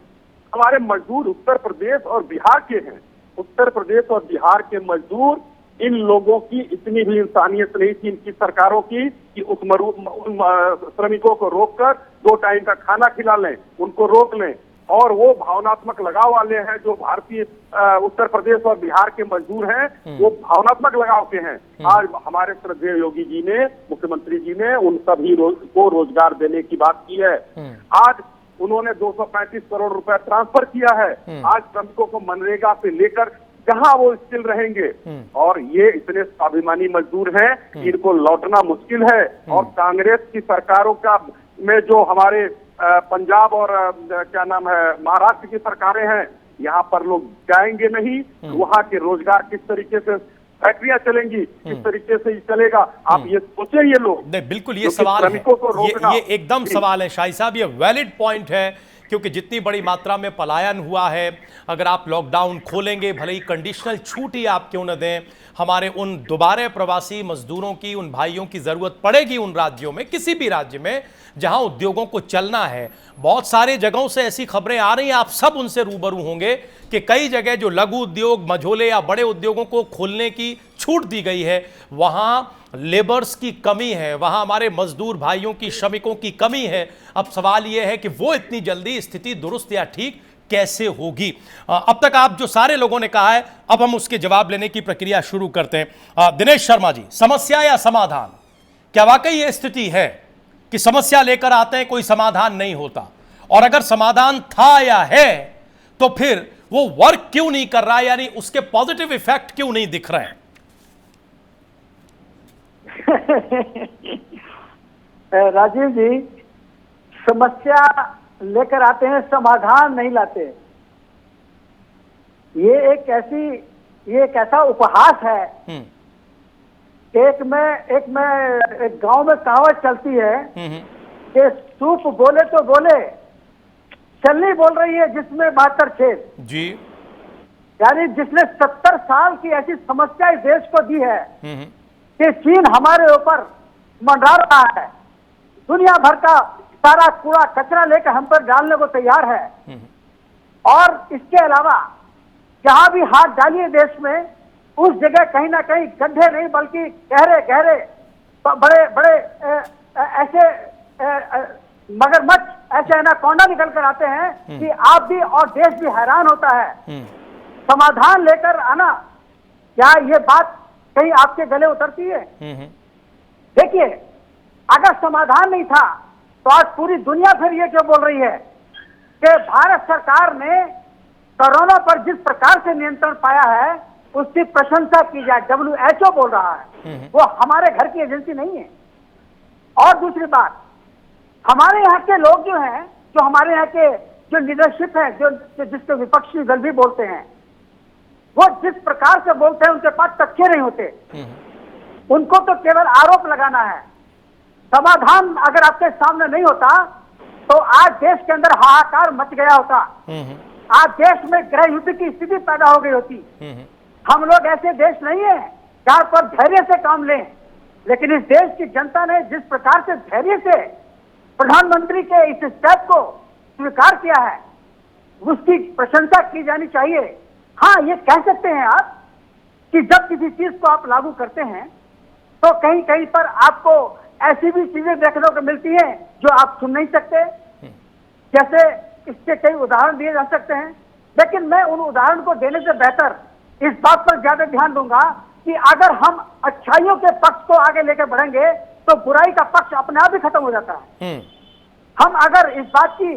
हमारे मजदूर उत्तर प्रदेश और बिहार के हैं। उत्तर प्रदेश और बिहार के मजदूर, इन लोगों की इतनी भी इंसानियत नहीं थी इनकी सरकारों की कि उन श्रमिकों को रोककर 2 टाइम का खाना खिला लें, उनको रोक लें। और वो भावनात्मक लगाव वाले हैं जो भारतीय उत्तर प्रदेश और बिहार के मजदूर हैं, वो भावनात्मक लगाव के हैं। आज हमारे श्रद्धेय योगी जी ने, मुख्यमंत्री जी ने उन सभी को रोजगार देने की बात की है। आज उन्होंने 235 करोड़ रुपए ट्रांसफर किया है। आज श्रमिकों को मनरेगा से लेकर जहां वो स्किल रहेंगे, और ये इतने स्वाभिमानी मजदूर हैं कि इनको लौटना मुश्किल है। और कांग्रेस की सरकारों का में जो हमारे पंजाब और क्या नाम है, महाराष्ट्र की सरकारें हैं, यहाँ पर लोग जाएंगे नहीं। वहाँ के रोजगार किस तरीके से, फैक्ट्रियां चलेंगी किस तरीके से चलेगा, आप ये सोचे। ये लोग नहीं, बिल्कुल ये सवाल है, ये एकदम सवाल है शाही साहब, ये वैलिड पॉइंट है, क्योंकि जितनी बड़ी मात्रा में पलायन हुआ है, अगर आप लॉकडाउन खोलेंगे, भले ही कंडीशनल छूट ही आप क्यों न दें, हमारे उन दोबारा प्रवासी मजदूरों की, उन भाइयों की जरूरत पड़ेगी उन राज्यों में, किसी भी राज्य में जहां उद्योगों को चलना है। बहुत सारे जगहों से ऐसी खबरें आ रही हैं, आप सब उनसे रूबरू होंगे कि कई जगह जो लघु उद्योग, मझोले या बड़े उद्योगों को खोलने की छूट दी गई है, वहां लेबर्स की कमी है, वहां हमारे मजदूर भाइयों की, श्रमिकों की कमी है। अब सवाल यह है कि वो इतनी जल्दी स्थिति दुरुस्त या ठीक कैसे होगी। अब तक आप जो सारे लोगों ने कहा है, अब हम उसके जवाब लेने की प्रक्रिया शुरू करते हैं। दिनेश शर्मा जी, समस्या या समाधान, क्या वाकई यह स्थिति है कि समस्या लेकर आते हैं, कोई समाधान नहीं होता? और अगर समाधान था या है, तो फिर वो वर्क क्यों नहीं कर रहा है, यानी उसके पॉजिटिव इफेक्ट क्यों नहीं दिख रहे हैं? राजीव जी, समस्या लेकर आते हैं, समाधान नहीं लाते। ये एक ऐसा उपहास है। एक गांव में कहावत चलती है कि सूप बोले तो बोले, चलनी बोल रही है जिसमें 72 छेद जी। यानी जिसने 70 साल की ऐसी समस्या इस देश को दी है कि चीन हमारे ऊपर मंडरा रहा है, दुनिया भर का सारा कूड़ा कचरा लेकर हम पर डालने को तैयार है। और इसके अलावा जहां भी हाथ डालिए देश में, उस जगह कहीं ना कहीं गड्ढे नहीं बल्कि गहरे गहरे बड़े बड़े ऐसे मगरमच्छ, ऐसे एनाकोंडा निकल कर आते हैं कि आप भी और देश भी हैरान होता है। समाधान लेकर आना, क्या ये बात कहीं आपके गले उतरती है? देखिए, अगर समाधान नहीं था तो आज पूरी दुनिया फिर ये क्यों बोल रही है कि भारत सरकार ने कोरोना पर जिस प्रकार से नियंत्रण पाया है उसकी प्रशंसा की जाए। WHO बोल रहा है, वो हमारे घर की एजेंसी नहीं है। और दूसरी बात, हमारे यहाँ के लोग जो हैं, जो हमारे यहाँ के जो लीडरशिप है, जो जिसको विपक्षी दल भी बोलते हैं, वो जिस प्रकार से बोलते हैं उनके पास तथ्य नहीं होते। उनको तो केवल आरोप लगाना है। समाधान अगर आपके सामने नहीं होता तो आज देश के अंदर हाहाकार मच गया होता। आज देश में गृह युद्ध की स्थिति पैदा हो गई होती। हम लोग ऐसे देश नहीं है जहां पर धैर्य से काम लें, लेकिन इस देश की जनता ने जिस प्रकार से धैर्य से प्रधानमंत्री के इस स्टेप को स्वीकार किया है, उसकी प्रशंसा की जानी चाहिए। हाँ, ये कह सकते हैं आप कि जब किसी चीज को आप लागू करते हैं तो कहीं कहीं पर आपको ऐसी भी चीजें देखने को मिलती हैं जो आप सुन नहीं सकते। जैसे इसके कई उदाहरण दिए जा सकते हैं, लेकिन मैं उन उदाहरण को देने से बेहतर इस बात पर ज्यादा ध्यान दूंगा कि अगर हम अच्छाइयों के पक्ष को आगे लेकर बढ़ेंगे तो बुराई का पक्ष अपने आप ही खत्म हो जाता है। हम अगर इस बात की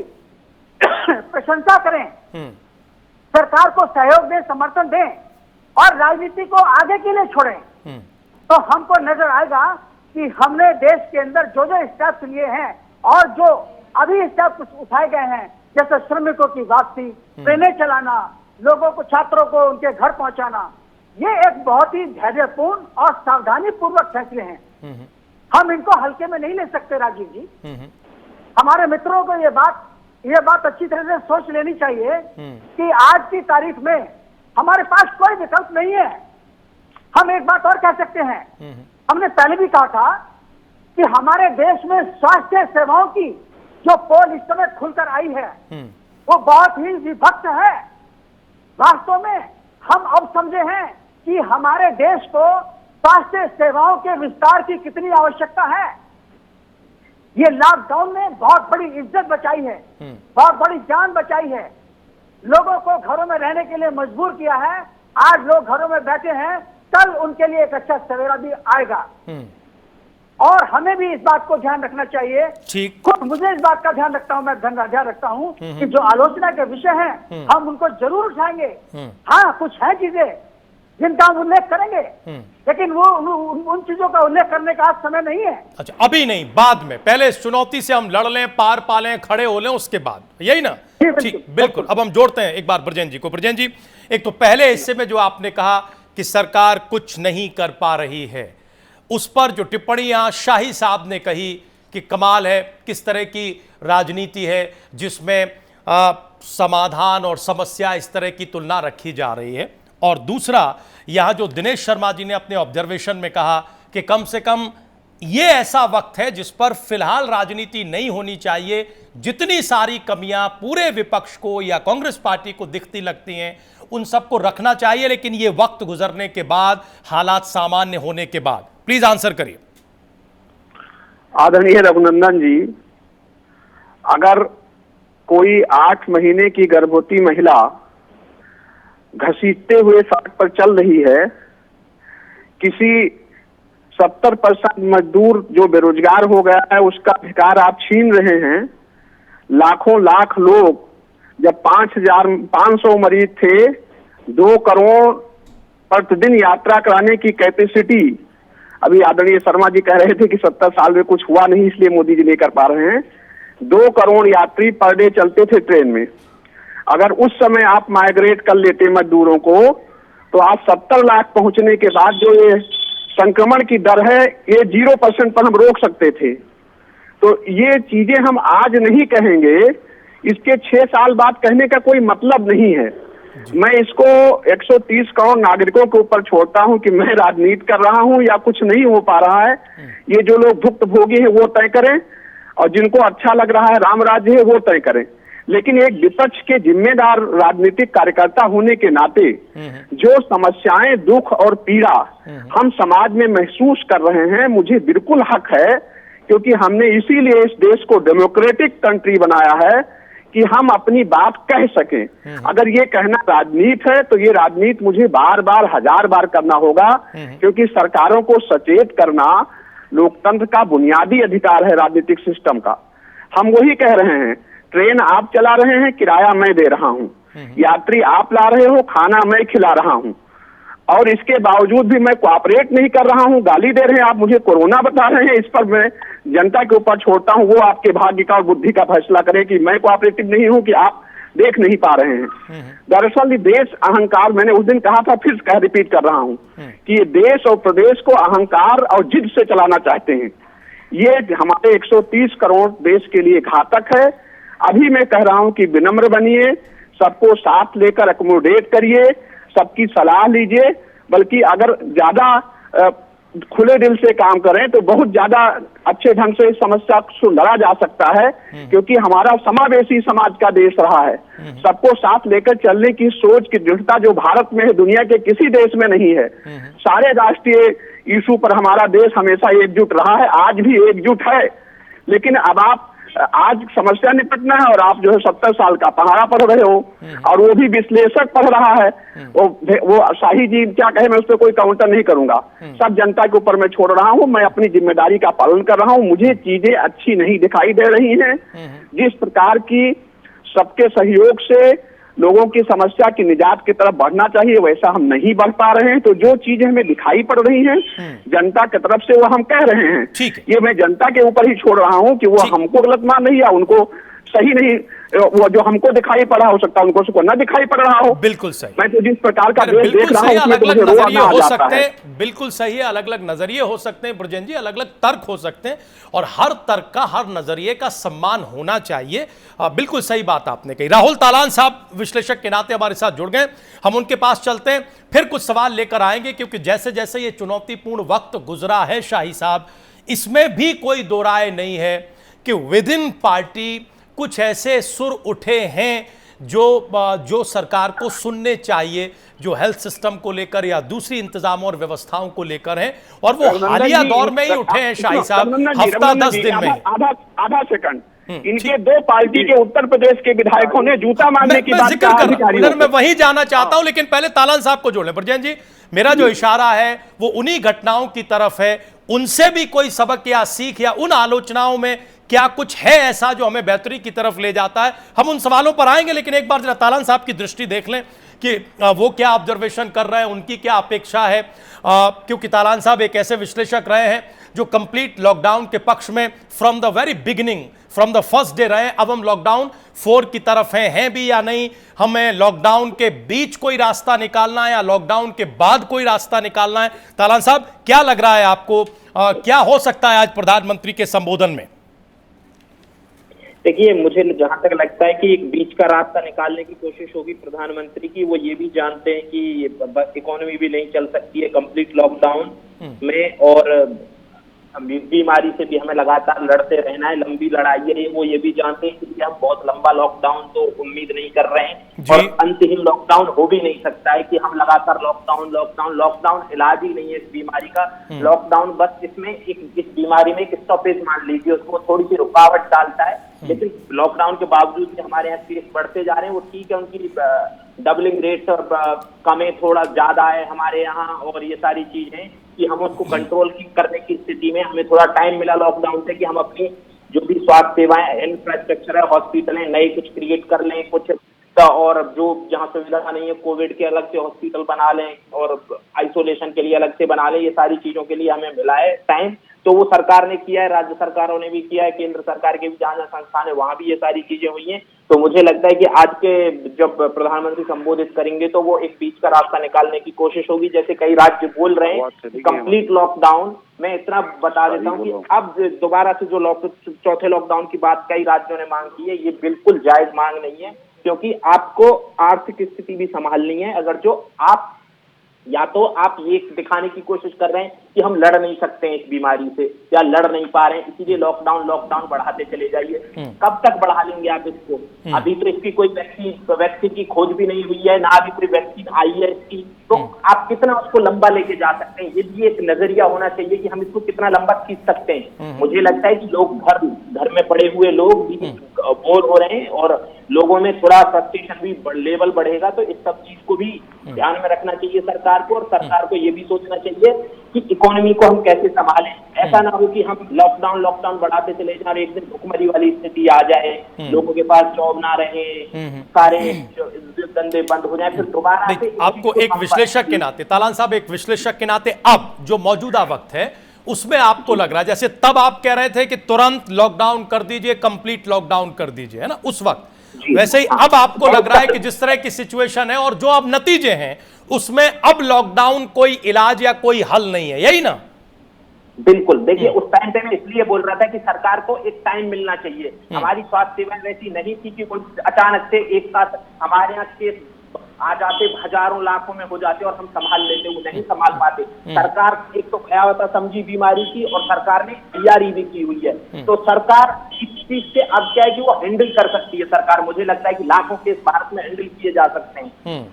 प्रशंसा करें, सरकार को सहयोग दें, समर्थन दें और राजनीति को आगे के लिए छोड़ें, तो हमको नजर आएगा कि हमने देश के अंदर जो जो स्टेप्स लिए हैं और जो अभी स्टेप कुछ उठाए गए हैं, जैसे श्रमिकों की वापसी, ट्रेनें चलाना, लोगों को, छात्रों को उनके घर पहुंचाना, ये एक बहुत ही धैर्यपूर्ण और सावधानी पूर्वक फैसले हैं। हम इनको हल्के में नहीं ले सकते राजीव जी। हमारे मित्रों को ये बात अच्छी तरह से सोच लेनी चाहिए कि आज की तारीख में हमारे पास कोई विकल्प नहीं है। हम एक बात और कह सकते हैं, हमने पहले भी कहा था कि हमारे देश में स्वास्थ्य सेवाओं की जो पोल इस समय खुलकर आई है वो बहुत ही विभक्त है। वास्तव में हम अब समझे हैं कि हमारे देश को स्वास्थ्य सेवाओं के विस्तार की कितनी आवश्यकता है। ये लॉकडाउन ने बहुत बड़ी इज्जत बचाई है, बहुत बड़ी जान बचाई है, लोगों को घरों में रहने के लिए मजबूर किया है। आज लोग घरों में बैठे हैं, कल उनके लिए एक अच्छा सवेरा भी आएगा और हमें भी इस बात को ध्यान रखना चाहिए। ठीक, खुद मुझे इस बात का ध्यान रखता हूं, मैं ध्यान रखता हूं कि जो आलोचना के विषय हैं हम उनको जरूर उठाएंगे। हाँ, कुछ है चीजें जिनका हम उल्लेख करेंगे, लेकिन वो उन चीजों का उल्लेख करने का आज समय नहीं है। अच्छा, अभी नहीं, बाद में, पहले इस चुनौती से हम लड़ लें, पार पा लें, खड़े हो लें, उसके बाद, यही ना? ठीक, बिल्कुल। अब हम जोड़ते हैं एक बार ब्रजेन जी को। ब्रजेन जी, एक तो पहले हिस्से में जो आपने कहा कि सरकार कुछ नहीं कर पा रही है, उस पर जो टिप्पणियां शाही साहब ने कही कि कमाल है, किस तरह की राजनीति है जिसमें समाधान और समस्या इस तरह की तुलना रखी जा रही है। और दूसरा, यहां जो दिनेश शर्मा जी ने अपने ऑब्जर्वेशन में कहा कि कम से कम ये ऐसा वक्त है जिस पर फिलहाल राजनीति नहीं होनी चाहिए, जितनी सारी कमियां पूरे विपक्ष को या कांग्रेस पार्टी को दिखती लगती हैं उन सबको रखना चाहिए, लेकिन ये वक्त गुजरने के बाद, हालात सामान्य होने के बाद। प्लीज आंसर करिए। आदरणीय रघुनंदन जी, अगर कोई 8 महीने की गर्भवती महिला घसीटते हुए सड़क पर चल रही है, किसी 70% मजदूर जो बेरोजगार हो गया है उसका अधिकार आप छीन रहे हैं, लाखों लाख लोग, जब 5,500 मरीज थे, 2 करोड़ प्रतिदिन यात्रा कराने की कैपेसिटी, अभी आदरणीय शर्मा जी कह रहे थे कि 70 साल में कुछ हुआ नहीं इसलिए मोदी जी नहीं कर पा रहे हैं, 2 करोड़ यात्री पर डे चलते थे ट्रेन में। अगर उस समय आप माइग्रेट कर लेते मजदूरों को तो आज 70 लाख पहुंचने के बाद जो ये संक्रमण की दर है ये 0% पर हम रोक सकते थे। तो ये चीजें हम आज नहीं कहेंगे, इसके 6 साल बाद कहने का कोई मतलब नहीं है। मैं इसको 130 करोड़ नागरिकों के ऊपर छोड़ता हूं कि मैं राजनीति कर रहा हूं या कुछ नहीं हो पा रहा है। ये जो लोग भुक्तभोगी हैं वो तय करें और जिनको अच्छा लग रहा है राम राज्य है वो तय करें। लेकिन एक विपक्ष के जिम्मेदार राजनीतिक कार्यकर्ता होने के नाते जो समस्याएं, दुख और पीड़ा हम समाज में महसूस कर रहे हैं, मुझे बिल्कुल हक है, क्योंकि हमने इसीलिए इस देश को डेमोक्रेटिक कंट्री बनाया है कि हम अपनी बात कह सकें। अगर ये कहना राजनीति है तो ये राजनीति मुझे बार बार 1000 बार करना होगा, क्योंकि सरकारों को सचेत करना लोकतंत्र का बुनियादी अधिकार है, राजनीतिक सिस्टम का। हम वही कह रहे हैं, ट्रेन आप चला रहे हैं, किराया मैं दे रहा हूं, यात्री आप ला रहे हो, खाना मैं खिला रहा हूं, और इसके बावजूद भी मैं कोऑपरेट नहीं कर रहा हूं, गाली दे रहे हैं आप, मुझे कोरोना बता रहे हैं। इस पर मैं जनता के ऊपर छोड़ता हूं, वो आपके भाग्य का और बुद्धि का फैसला करें कि मैं कोऑपरेटिव नहीं हूं कि आप देख नहीं पा रहे हैं। दरअसल ये देश अहंकार, मैंने उस दिन कहा था, फिर रिपीट कर रहा हूं कि ये देश और प्रदेश को अहंकार और जिद से चलाना चाहते हैं। ये हमारे 130 करोड़ देश के लिए घातक है। अभी मैं कह रहा हूं कि विनम्र बनिए, सबको साथ लेकर एकोमोडेट करिए, सबकी सलाह लीजिए, बल्कि अगर ज्यादा खुले दिल से काम करें तो बहुत ज्यादा अच्छे ढंग से इस समस्या को लड़ा जा सकता है, क्योंकि हमारा समावेशी समाज का देश रहा है। सबको साथ लेकर चलने की सोच की दृढ़ता जो भारत में है, दुनिया के किसी देश में नहीं है। सारे राष्ट्रीय इशू पर हमारा देश हमेशा एकजुट रहा है, आज भी एकजुट है। लेकिन अब आप आज समस्या निपटना है और आप जो है 70 साल का पढ़ाना पढ़ रहे हो, और वो भी विश्लेषक पढ़ रहा है। वो शाही जी क्या कहे, मैं उस पर कोई काउंटर नहीं करूंगा, सब जनता के ऊपर मैं छोड़ रहा हूं। मैं अपनी जिम्मेदारी का पालन कर रहा हूं। मुझे चीजें अच्छी नहीं दिखाई दे रही हैं। जिस प्रकार की सबके सहयोग से लोगों की समस्या की निजात की तरफ बढ़ना चाहिए, वैसा हम नहीं बढ़ पा रहे हैं। तो जो चीजें हमें दिखाई पड़ रही हैं जनता की तरफ से, वो हम कह रहे हैं। ये मैं जनता के ऊपर ही छोड़ रहा हूं कि वो हमको गलत मान रही है, उनको सही नहीं, वो जो हमको दिखाई पड़ा हो सकता है उनको उसको न दिखाई पड़ रहा हो। बिल्कुल सही। मैं तो जिस प्रकार का देश देख रहा हूं उसमें तो मुझे अलग-अलग रोना नजरिए आ हो जाता सकते है। हैं। बिल्कुल सही है, अलग-अलग नजरिए हो सकते हैं ब्रजेन जी, अलग-अलग तर्क हो सकते हैं, और हर तर्क का, हर नजरिए का सम्मान होना चाहिए। बिल्कुल सही बात आपने कही। राहुल तालान साहब विश्लेषक के नाते हमारे साथ जुड़ गए, हम उनके पास चलते हैं, फिर कुछ सवाल लेकर आएंगे, क्योंकि जैसे जैसे ये चुनौतीपूर्ण वक्त गुजरा है शाही साहब, इसमें भी कोई दो राय नहीं है कि विद इन पार्टी कुछ ऐसे सुर उठे हैं जो सरकार को सुनने चाहिए, जो हेल्थ सिस्टम को लेकर या दूसरी इंतजाम और व्यवस्थाओं को लेकर हैं, और वो हालिया दौर में ही उठे हैं शाही साहब, हफ्ता 10 दिन में। आधा सेकंड, इनके दो पार्टी के उत्तर प्रदेश के विधायकों ने जूता मारने की बात जिक्र कर, मैं वही जाना चाहता हूं, लेकिन पहले तालान साहब को जोड़ लें। ब्रजेन जी, मेरा जो इशारा है वो उन्हीं घटनाओं की तरफ है, उनसे भी कोई सबक या सीख, या उन आलोचनाओं में क्या कुछ है ऐसा जो हमें बेहतरी की तरफ ले जाता है। हम उन सवालों पर आएंगे, लेकिन एक बार जरा तालान साहब की दृष्टि देख लें कि वो क्या ऑब्जर्वेशन कर रहे हैं, उनकी क्या अपेक्षा है, क्योंकि तालान साहब एक ऐसे विश्लेषक रहे हैं जो कंप्लीट लॉकडाउन के पक्ष में from the very beginning, from the first day रहे। अब हम लॉकडाउन 4 की तरफ हैं भी या नहीं, हमें लॉकडाउन के बीच कोई रास्ता निकालना है या लॉकडाउन के बाद कोई रास्ता निकालना है? तालान साहब, क्या लग रहा है आपको, क्या हो सकता है आज प्रधानमंत्री के संबोधन में? देखिए, मुझे जहां तक लगता है कि एक बीच का रास्ता निकालने की कोशिश होगी प्रधानमंत्री की। वो ये भी जानते हैं कि इकोनॉमी भी नहीं चल सकती है कंप्लीट लॉकडाउन में, और बीमारी से भी हमें लगातार लड़ते रहना है, लंबी लड़ाई है। वो ये भी जानते हैं कि हम बहुत लंबा लॉकडाउन तो उम्मीद नहीं कर रहे हैं, और अंतहीन लॉकडाउन हो भी नहीं सकता है कि हम लगातार लॉकडाउन इलाज ही नहीं है इस बीमारी का। लॉकडाउन बस इसमें इस बीमारी में एक स्टॉपेज मान लीजिए, उसको थोड़ी सी रुकावट डालता है। लेकिन लॉकडाउन के बावजूद भी हमारे यहाँ केस बढ़ते जा रहे हैं। वो ठीक है, उनकी डबलिंग रेट कमें थोड़ा ज्यादा है हमारे यहाँ, और ये सारी चीजें कि हम उसको कंट्रोल करने की स्थिति में हमें थोड़ा टाइम मिला लॉकडाउन से कि हम अपनी जो भी स्वास्थ्य सेवाएं, इंफ्रास्ट्रक्चर है, हॉस्पिटल है, नए कुछ क्रिएट कर लें, कुछ और जो जहाँ सुविधा नहीं है कोविड के अलग से हॉस्पिटल बना लें और आइसोलेशन के लिए अलग से बना लें। ये सारी चीजों के लिए हमें मिला है टाइम, तो वो सरकार ने किया है, राज्य सरकारों ने भी किया है, केंद्र सरकार के भी जहाँ जहाँ संस्थान है वहां भी ये सारी चीजें हुई हैं। तो मुझे लगता है कि आज के जब प्रधानमंत्री संबोधित करेंगे तो वो एक बीच का रास्ता निकालने की कोशिश होगी। जैसे कई राज्य बोल रहे हैं कंप्लीट लॉकडाउन, मैं इतना बता देता हूँ कि अब दोबारा से जो चौथे लॉकडाउन की बात कई राज्यों ने मांग की है, ये बिल्कुल जायज मांग नहीं है, क्योंकि आपको आर्थिक स्थिति भी संभालनी है। अगर जो आप या तो आप ये दिखाने की कोशिश कर रहे हैं कि हम लड़ नहीं सकते हैं इस बीमारी से, या लड़ नहीं पा रहे हैं, इसीलिए लॉकडाउन बढ़ाते चले जाइए। कब तक बढ़ा लेंगे आप इसको? अभी तो इसकी कोई वैक्सीन की खोज भी नहीं हुई है, ना अभी कोई वैक्सीन आई है इसकी, तो आप कितना उसको लंबा लेके जा सकते हैं? ये भी एक नजरिया होना चाहिए कि हम इसको कितना लंबा खींच सकते हैं। मुझे लगता है कि लोग घर में पड़े हुए लोग भी बोर हो रहे हैं, और लोगों में थोड़ा फ्रस्ट्रेशन भी लेवल बढ़ेगा, तो इस सब चीज को भी ध्यान में रखना चाहिए सरकार को, और सरकार को ये भी सोचना चाहिए कि इकोनॉमी को हम कैसे संभालें। ऐसा ना हो कि हम लॉकडाउन बढ़ाते चले जाएं और एक दिन भुखमरी वाली स्थिति आ जाए, लोगों के पास जॉब ना रहे, सारे धंधे बंद हो जाए, फिर दोबारा से। आपको एक विश्लेषक के नाते, तालान साहब, एक विश्लेषक के नाते अब जो मौजूदा वक्त है उसमें आपको लग रहा है, जैसे तब आप कह रहे थे कि तुरंत लॉकडाउन कर दीजिए, कंप्लीट लॉकडाउन कर दीजिए, है ना, उस वक्त, वैसे ही अब आपको लग रहा है कि जिस तरह की सिचुएशन है और जो अब नतीजे हैं उसमें अब लॉकडाउन कोई इलाज या कोई हल नहीं है, यही ना? बिल्कुल। देखिए, उस टाइम पे मैं इसलिए बोल रहा था कि सरकार को एक टाइम मिलना चाहिए। हमारी स्वास्थ्य सेवाएं वैसी नहीं थी कि कोई अचानक से एक साथ हमारे यहाँ केस आ जाते, हजारों लाखों में हो जाते और हम संभाल लेते, वो नहीं संभाल पाते। सरकार एक तो भयावता समझी बीमारी की और सरकार ने तैयारी भी की हुई है, तो सरकार इस चीज से अब क्या है कि वो हैंडल कर सकती है। सरकार, मुझे लगता है कि लाखों केस भारत में हैंडल किए जा सकते हैं,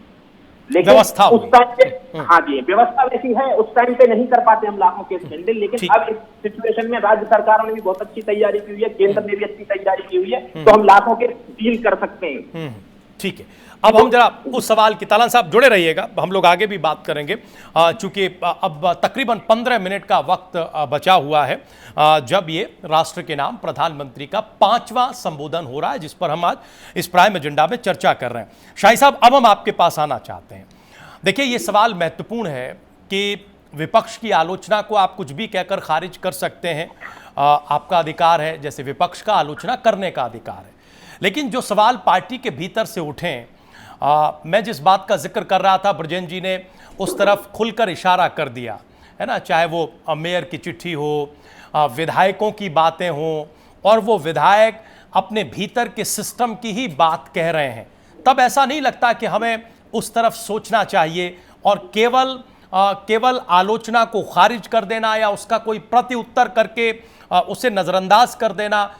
लेकिन व्यवस्था उस टाइम पे, हाँ जी, व्यवस्था वैसी है, उस टाइम पे नहीं कर पाते हम लाखों केस हैंडल। लेकिन अब इस सिचुएशन में राज्य सरकारों ने भी बहुत अच्छी तैयारी की हुई है, केंद्र ने भी अच्छी तैयारी की हुई है, तो हम लाखों केस डील कर सकते हैं। ठीक है, अब हम जरा उस सवाल की, तालन साहब जुड़े रहिएगा, हम लोग आगे भी बात करेंगे, चूंकि अब तकरीबन 15 मिनट का वक्त बचा हुआ है जब ये राष्ट्र के नाम प्रधानमंत्री का 5वां संबोधन हो रहा है, जिस पर हम आज इस प्राइम एजेंडा में चर्चा कर रहे हैं। शाही साहब, अब हम आपके पास आना चाहते हैं। देखिए, ये सवाल महत्वपूर्ण है कि विपक्ष की आलोचना को आप कुछ भी कहकर खारिज कर सकते हैं, आपका अधिकार है, जैसे विपक्ष का आलोचना करने का अधिकार है, लेकिन जो सवाल पार्टी के भीतर से उठे, मैं जिस बात का जिक्र कर रहा था, ब्रजेन जी ने उस तरफ खुलकर इशारा कर दिया है ना, चाहे वो मेयर की चिट्ठी हो, विधायकों की बातें हों, और वो विधायक अपने भीतर के सिस्टम की ही बात कह रहे हैं, तब ऐसा नहीं लगता कि हमें उस तरफ सोचना चाहिए और केवल आलोचना को खारिज कर देना या उसका कोई प्रति उत्तर करके उसे नज़रअंदाज कर देना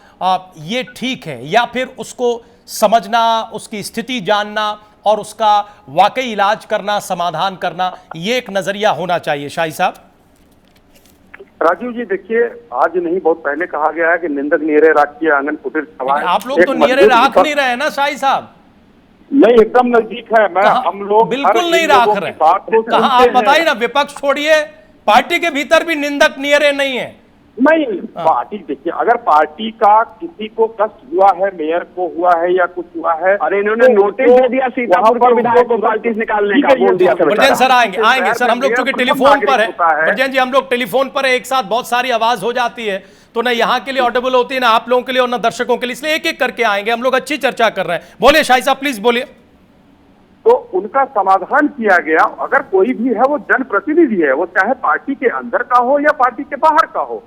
ये ठीक है, या फिर उसको समझना, उसकी स्थिति जानना और उसका वाकई इलाज करना, समाधान करना, ये एक नजरिया होना चाहिए। शाही साहब। राजीव जी, देखिए, आज नहीं बहुत पहले कहा गया है कि निंदक नियरे राखिए आंगन कुटीर सवाए। आप लोग तो नियरे राख नहीं रहे ना शाही साहब? नहीं, एकदम नजदीक है। हम लोग बिल्कुल नहीं राख रहे। कहाँ, आप बताइए ना, विपक्ष छोड़िए, पार्टी के भीतर भी निंदक नियरे नहीं है। नहीं, पार्टी, देखिए, अगर पार्टी का किसी को कष्ट हुआ है, मेयर को हुआ है या कुछ हुआ है, अरे इन्होंने नोटिस दे दिया सीतापुर के विधायक को पार्टी से निकालने का, बोल दिया सर। ब्रजेन सर आएंगे सर, हम लोग चूंकि टेलीफोन पर है ब्रजेन जी, हम लोग टेलीफोन पर है, एक साथ बहुत सारी आवाज हो जाती है, तो ना यहाँ के लिए ऑडिबल होती है, ना आप लोगों के लिए और ना दर्शकों के लिए, इसलिए एक एक करके आएंगे। हम लोग अच्छी चर्चा कर रहे हैं। बोलिए शाही साहब, प्लीज बोलिए। तो उनका समाधान किया गया। अगर कोई भी है वो जनप्रतिनिधि है, वो चाहे पार्टी के अंदर का हो या पार्टी के बाहर का हो,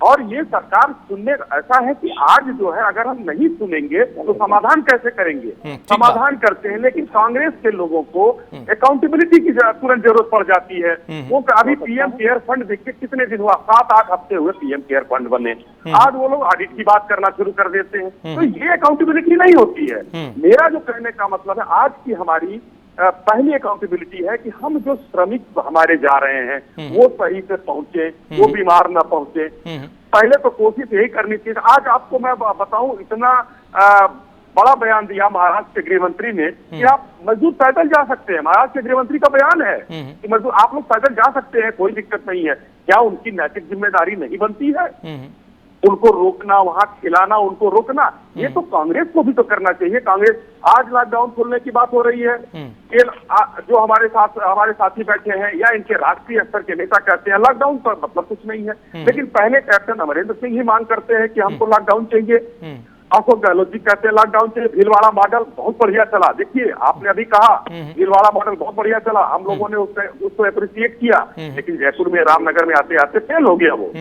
और ये सरकार सुनने, ऐसा है कि आज जो है अगर हम नहीं सुनेंगे तो समाधान कैसे करेंगे? समाधान करते हैं, लेकिन कांग्रेस के लोगों को अकाउंटेबिलिटी की तुरंत जरूरत पड़ जाती है। वो अभी पीएम केयर फंड देखिए कितने दिन हुआ, 7-8 हफ्ते हुए पीएम केयर फंड बने, आज वो लोग ऑडिट की बात करना शुरू कर देते हैं। तो ये अकाउंटेबिलिटी नहीं होती है। मेरा जो कहने का मतलब है, आज की हमारी पहली अकाउंटेबिलिटी है कि हम जो श्रमिक हमारे जा रहे हैं वो सही से पहुंचे, वो बीमार ना पहुंचे। पहले तो कोशिश यही करनी चाहिए। आज आपको मैं बताऊं, इतना बड़ा बयान दिया महाराष्ट्र के गृह मंत्री ने कि आप मजदूर पैदल जा सकते हैं। महाराष्ट्र के गृह मंत्री का बयान है कि मजदूर आप लोग पैदल जा सकते हैं, कोई दिक्कत नहीं है। क्या उनकी नैतिक जिम्मेदारी नहीं बनती है उनको रोकना, वहां खिलाना, उनको रोकना? ये तो कांग्रेस को भी तो करना चाहिए। कांग्रेस, आज लॉकडाउन खोलने की बात हो रही है, जो हमारे साथी बैठे हैं या इनके राष्ट्रीय स्तर के नेता कहते हैं लॉकडाउन पर मतलब कुछ नहीं है, लेकिन पहले कैप्टन अमरिंदर सिंह ही मांग करते हैं कि हमको लॉकडाउन चाहिए। अशोक गहलोत जी कहते हैं लॉकडाउन चाहिए। भीलवाड़ा मॉडल बहुत बढ़िया चला, देखिए आपने अभी कहा भीलवाड़ा मॉडल बहुत बढ़िया चला, हम लोगों ने उसको अप्रिशिएट किया, लेकिन जयपुर में, रामनगर में आते आते फेल हो गया वो।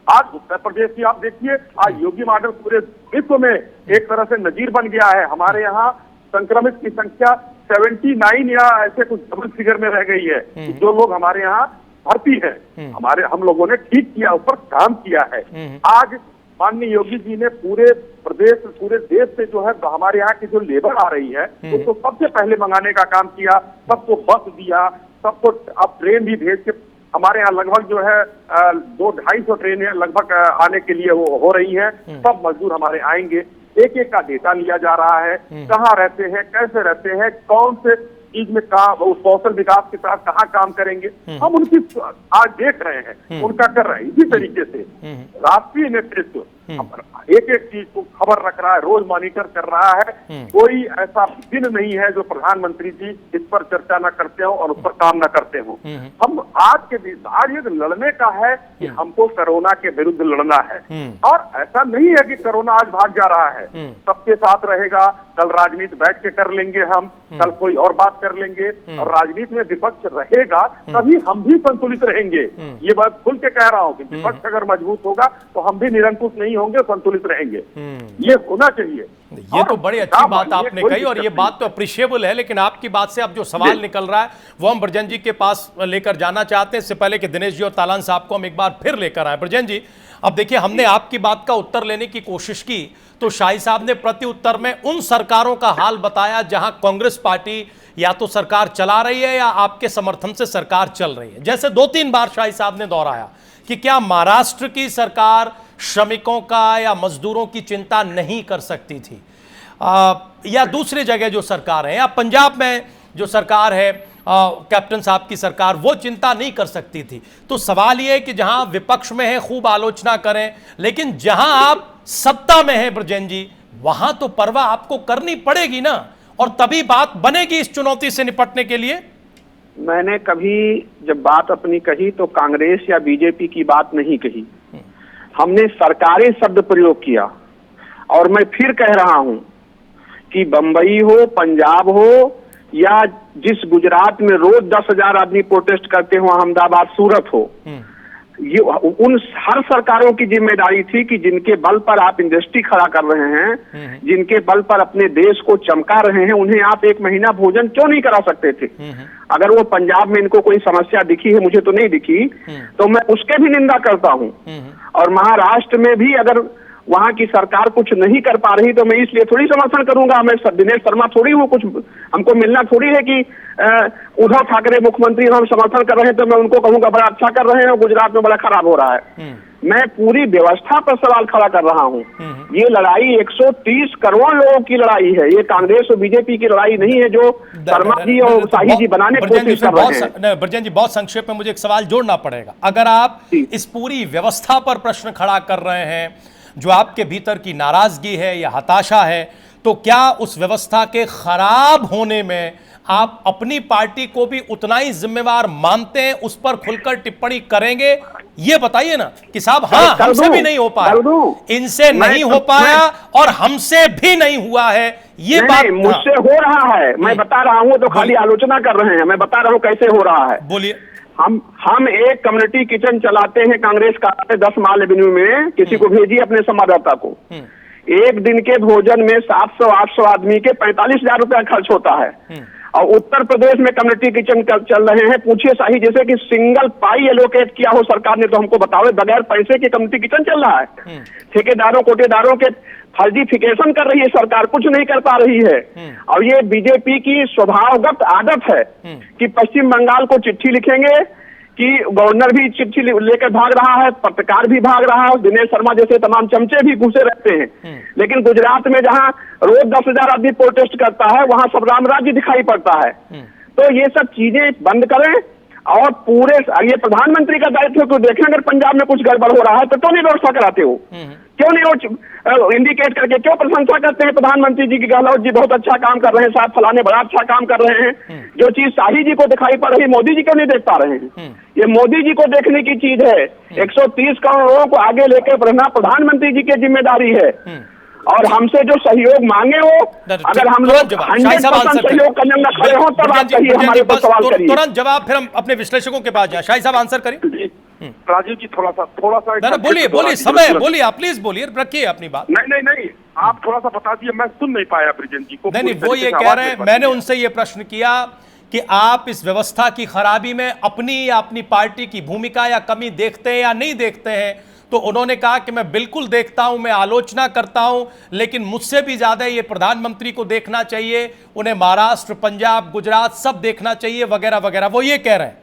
आज उत्तर प्रदेश की आप देखिए, आज योगी मॉडल पूरे विश्व में एक तरह से नजीर बन गया है। हमारे यहाँ संक्रमित की संख्या 79 या ऐसे कुछ डबल फिगर में रह गई है। जो लोग हमारे यहाँ भर्ती है, हम लोगों ने ठीक किया, ऊपर काम किया है। आज माननीय योगी जी ने पूरे प्रदेश, पूरे देश से जो है हमारे यहाँ की जो लेबर आ रही है उसको सबसे पहले मंगाने का काम किया, सबको बस दिया, सबको अब ट्रेन भी भेज के हमारे यहाँ लगभग जो है 200-250 ट्रेनें लगभग आने के लिए वो हो रही हैं। सब मजदूर हमारे आएंगे, एक एक का डेटा लिया जा रहा है, कहाँ रहते हैं, कैसे रहते हैं, कौन से चीज में उस कौशल विकास के साथ कहाँ काम करेंगे, हम उनकी आज देख रहे हैं, उनका कर रहे हैं। इसी तरीके से राष्ट्रीय नेतृत्व एक एक चीज को खबर रख रहा है, रोज मॉनिटर कर रहा है। कोई ऐसा दिन नहीं है जो प्रधानमंत्री जी इस पर चर्चा न करते हो और उस पर काम न करते हो। हम आज ये लड़ने का है कि हमको कोरोना के विरुद्ध लड़ना है, और ऐसा नहीं है कि कोरोना आज भाग जा रहा है, सबके साथ रहेगा। कल राजनीति बैठ के कर लेंगे, हम कल कोई और बात कर लेंगे, और राजनीति में विपक्ष रहेगा तभी हम भी संतुलित रहेंगे। ये बात खुल के कह रहा हूँ कि विपक्ष अगर मजबूत होगा तो हम भी निरंकुश नहीं होंगे, संतुलित रहेंगे। ये होना चाहिए। ये तो बड़ी अच्छी बात आपने कही और ये बात तो अप्रिशिएबल है, लेकिन आपकी बात से अब जो सवाल निकल रहा है वो हम ब्रजेन जी के पास लेकर जाना चाहते हैं। इससे पहले कि दिनेश जी और तालान साहब को हम एक बार फिर लेकर आए। ब्रजेन जी, अब देखिए, हमने आपकी बात का उत्तर लेने की कोशिश की तो शाही साहब ने प्रति उत्तर में उन सरकारों का हाल बताया जहां कांग्रेस पार्टी या तो सरकार चला रही है या आपके समर्थन से सरकार चल रही है। जैसे 2-3 बार शाही साहब ने दोहराया कि क्या महाराष्ट्र की सरकार श्रमिकों का या मजदूरों की चिंता नहीं कर सकती थी, या दूसरी जगह जो सरकार है, या पंजाब में जो सरकार है कैप्टन साहब की सरकार, वो चिंता नहीं कर सकती थी। तो सवाल यह है कि जहां विपक्ष में है खूब आलोचना करें, लेकिन जहां आप सत्ता में हैं ब्रजेन जी, वहां तो परवाह आपको करनी पड़ेगी ना, और तभी बात बनेगी इस चुनौती से निपटने के लिए। मैंने कभी जब बात अपनी कही तो कांग्रेस या बीजेपी की बात नहीं कही, हमने सरकारी शब्द प्रयोग किया। और मैं फिर कह रहा हूं कि बंबई हो, पंजाब हो, या जिस गुजरात में रोज 10,000 आदमी प्रोटेस्ट करते हो, अहमदाबाद, सूरत हो, ये उन हर सरकारों की जिम्मेदारी थी कि जिनके बल पर आप इंडस्ट्री खड़ा कर रहे हैं, जिनके बल पर अपने देश को चमका रहे हैं, उन्हें आप 1 महीना भोजन क्यों नहीं करा सकते थे? अगर वो पंजाब में इनको कोई समस्या दिखी है, मुझे तो नहीं दिखी, तो मैं उसके भी निंदा करता हूं। और महाराष्ट्र में भी अगर वहां की सरकार कुछ नहीं कर पा रही तो मैं इसलिए थोड़ी समर्थन करूंगा। मैं दिनेश शर्मा थोड़ी हूँ, कुछ हमको मिलना थोड़ी है कि उद्धव ठाकरे मुख्यमंत्री हम समर्थन कर रहे हैं तो मैं उनको कहूंगा बड़ा अच्छा कर रहे हैं, गुजरात में बड़ा खराब हो रहा है। मैं पूरी व्यवस्था पर सवाल खड़ा कर रहा हूँ। ये लड़ाई 130 करोड़ लोगों की लड़ाई है, ये कांग्रेस और बीजेपी की लड़ाई नहीं है जो शर्मा जी और शाही जी बनाने की कोशिश कर रहे हैं। ब्रजेन जी, बहुत संक्षेप में मुझे एक सवाल जोड़ना पड़ेगा। अगर आप इस पूरी व्यवस्था पर प्रश्न खड़ा कर रहे हैं, जो आपके भीतर की नाराजगी है या हताशा है, तो क्या उस व्यवस्था के खराब होने में आप अपनी पार्टी को भी उतना ही जिम्मेवार मानते हैं? उस पर खुलकर टिप्पणी करेंगे? ये बताइए ना कि साहब, हाँ, हमसे भी नहीं हो पाया, इनसे नहीं हो पाया और हमसे भी नहीं हुआ है, ये बात मुझसे हो रहा है। मैं बता रहा हूँ, तो खाली आलोचना कर रहे हैं। मैं बता रहा हूँ कैसे हो रहा है। बोलिए। हम एक कम्युनिटी किचन चलाते हैं कांग्रेस का 10 माइल एवेन्यू में, किसी को भेजिए अपने संवाददाता को। एक दिन के भोजन में 700-800 आदमी के 45,000 रुपया खर्च होता है। और उत्तर प्रदेश में कम्युनिटी किचन चल रहे हैं। पूछिए शाही, जैसे कि सिंगल पाई एलोकेट किया हो सरकार ने तो हमको बताओ, बगैर पैसे के कम्युनिटी किचन चल रहा है। ठेकेदारों कोटेदारों के फर्जीफिकेशन कर रही है सरकार, कुछ नहीं कर पा रही है। और ये बीजेपी की स्वभावगत आदत है कि पश्चिम बंगाल को चिट्ठी लिखेंगे कि गवर्नर भी चिट्ठी लेकर भाग रहा है, पत्रकार भी भाग रहा है, दिनेश शर्मा जैसे तमाम चमचे भी घुसे रहते हैं। लेकिन गुजरात में जहां रोज 10,000 आदमी प्रोटेस्ट करता है, वहां सब राम राज्य दिखाई पड़ता है। तो ये सब चीजें बंद करें और पूरे ये प्रधानमंत्री का दायित्व तो देखें। अगर पंजाब में कुछ गड़बड़ हो रहा है तो क्यों नहीं व्यवस्था कराते हो? क्यों नहीं इंडिकेट करके क्यों प्रशंसा करते हैं प्रधानमंत्री जी की? गहलोत जी बहुत अच्छा काम कर रहे हैं, साहब फलाने बड़ा अच्छा काम कर रहे हैं। जो चीज शाही जी को दिखाई पड़ रही है, मोदी जी क्यों नहीं देख पा रहे हैं? ये मोदी जी को देखने की चीज है। 130 करोड़ लोगों को आगे लेकर बढ़ना प्रधानमंत्री जी की जिम्मेदारी है। और हमसे जो सहयोग मांगे हो, अगर हम लोग 100% सहयोग करने में खड़े हो, तब आप कहिए, हमारे पर सवाल करिए। तुरंत जवाब, फिर हम अपने विश्लेषकों के पास जाए। शाही साहब आंसर करिए। राजीव जी थोड़ा सा बोलिए, समय बोलिए, आप प्लीज बोलिए, रखिए अपनी बात। नहीं, आप थोड़ा सा बता दिए, मैं सुन नहीं पाया ब्रिजेन जी को। नहीं, वो ये कह रहे हैं, मैंने उनसे ये प्रश्न किया कि आप इस व्यवस्था की खराबी में अपनी या अपनी पार्टी की भूमिका या कमी देखते हैं या नहीं देखते हैं? तो उन्होंने कहा कि मैं बिल्कुल देखता हूं, मैं आलोचना करता हूं, लेकिन मुझसे भी ज्यादा ये प्रधानमंत्री को देखना चाहिए, उन्हें महाराष्ट्र, पंजाब, गुजरात सब देखना चाहिए, वगैरह वगैरह। वो ये कह रहे हैं।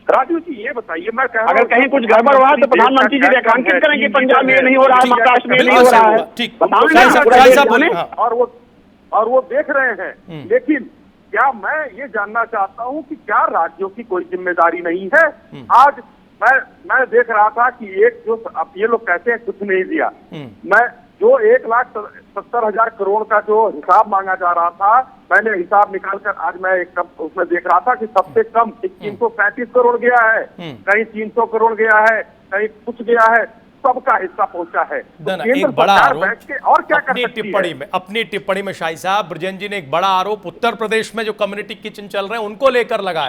राजू जी ये बताइए, मैं कह रहा अगर कहीं कुछ गड़बड़ हुआ तो प्रधानमंत्री जी रेखांकित करें कि पंजाब में नहीं हो रहा है, महाराष्ट्र में नहीं हो रहा है। ठीक, और वो देख रहे हैं। लेकिन क्या मैं ये जानना चाहता हूं कि क्या राज्यों की कोई जिम्मेदारी नहीं है? आज मैं देख रहा था कि एक जो अब ये लोग कहते हैं कुछ नहीं दिया, मैं जो 1,70,000 करोड़ का जो हिसाब मांगा जा रहा था, मैंने हिसाब निकालकर आज मैं एक उसमें देख रहा था कि सबसे कम 335 करोड़ गया है, कहीं 300 करोड़ गया है, कहीं कुछ गया है। सबका हिस्सा पहुंचा है। तो केंद्र एक बड़ा सरकार आरोप बैठ के और क्या कर सकती है? अपनी टिप्पणी में शाही साहब ब्रजेन जी ने एक बड़ा आरोप उत्तर प्रदेश में जो कम्युनिटी किचन चल रहे हैं उनको लेकर लगाया।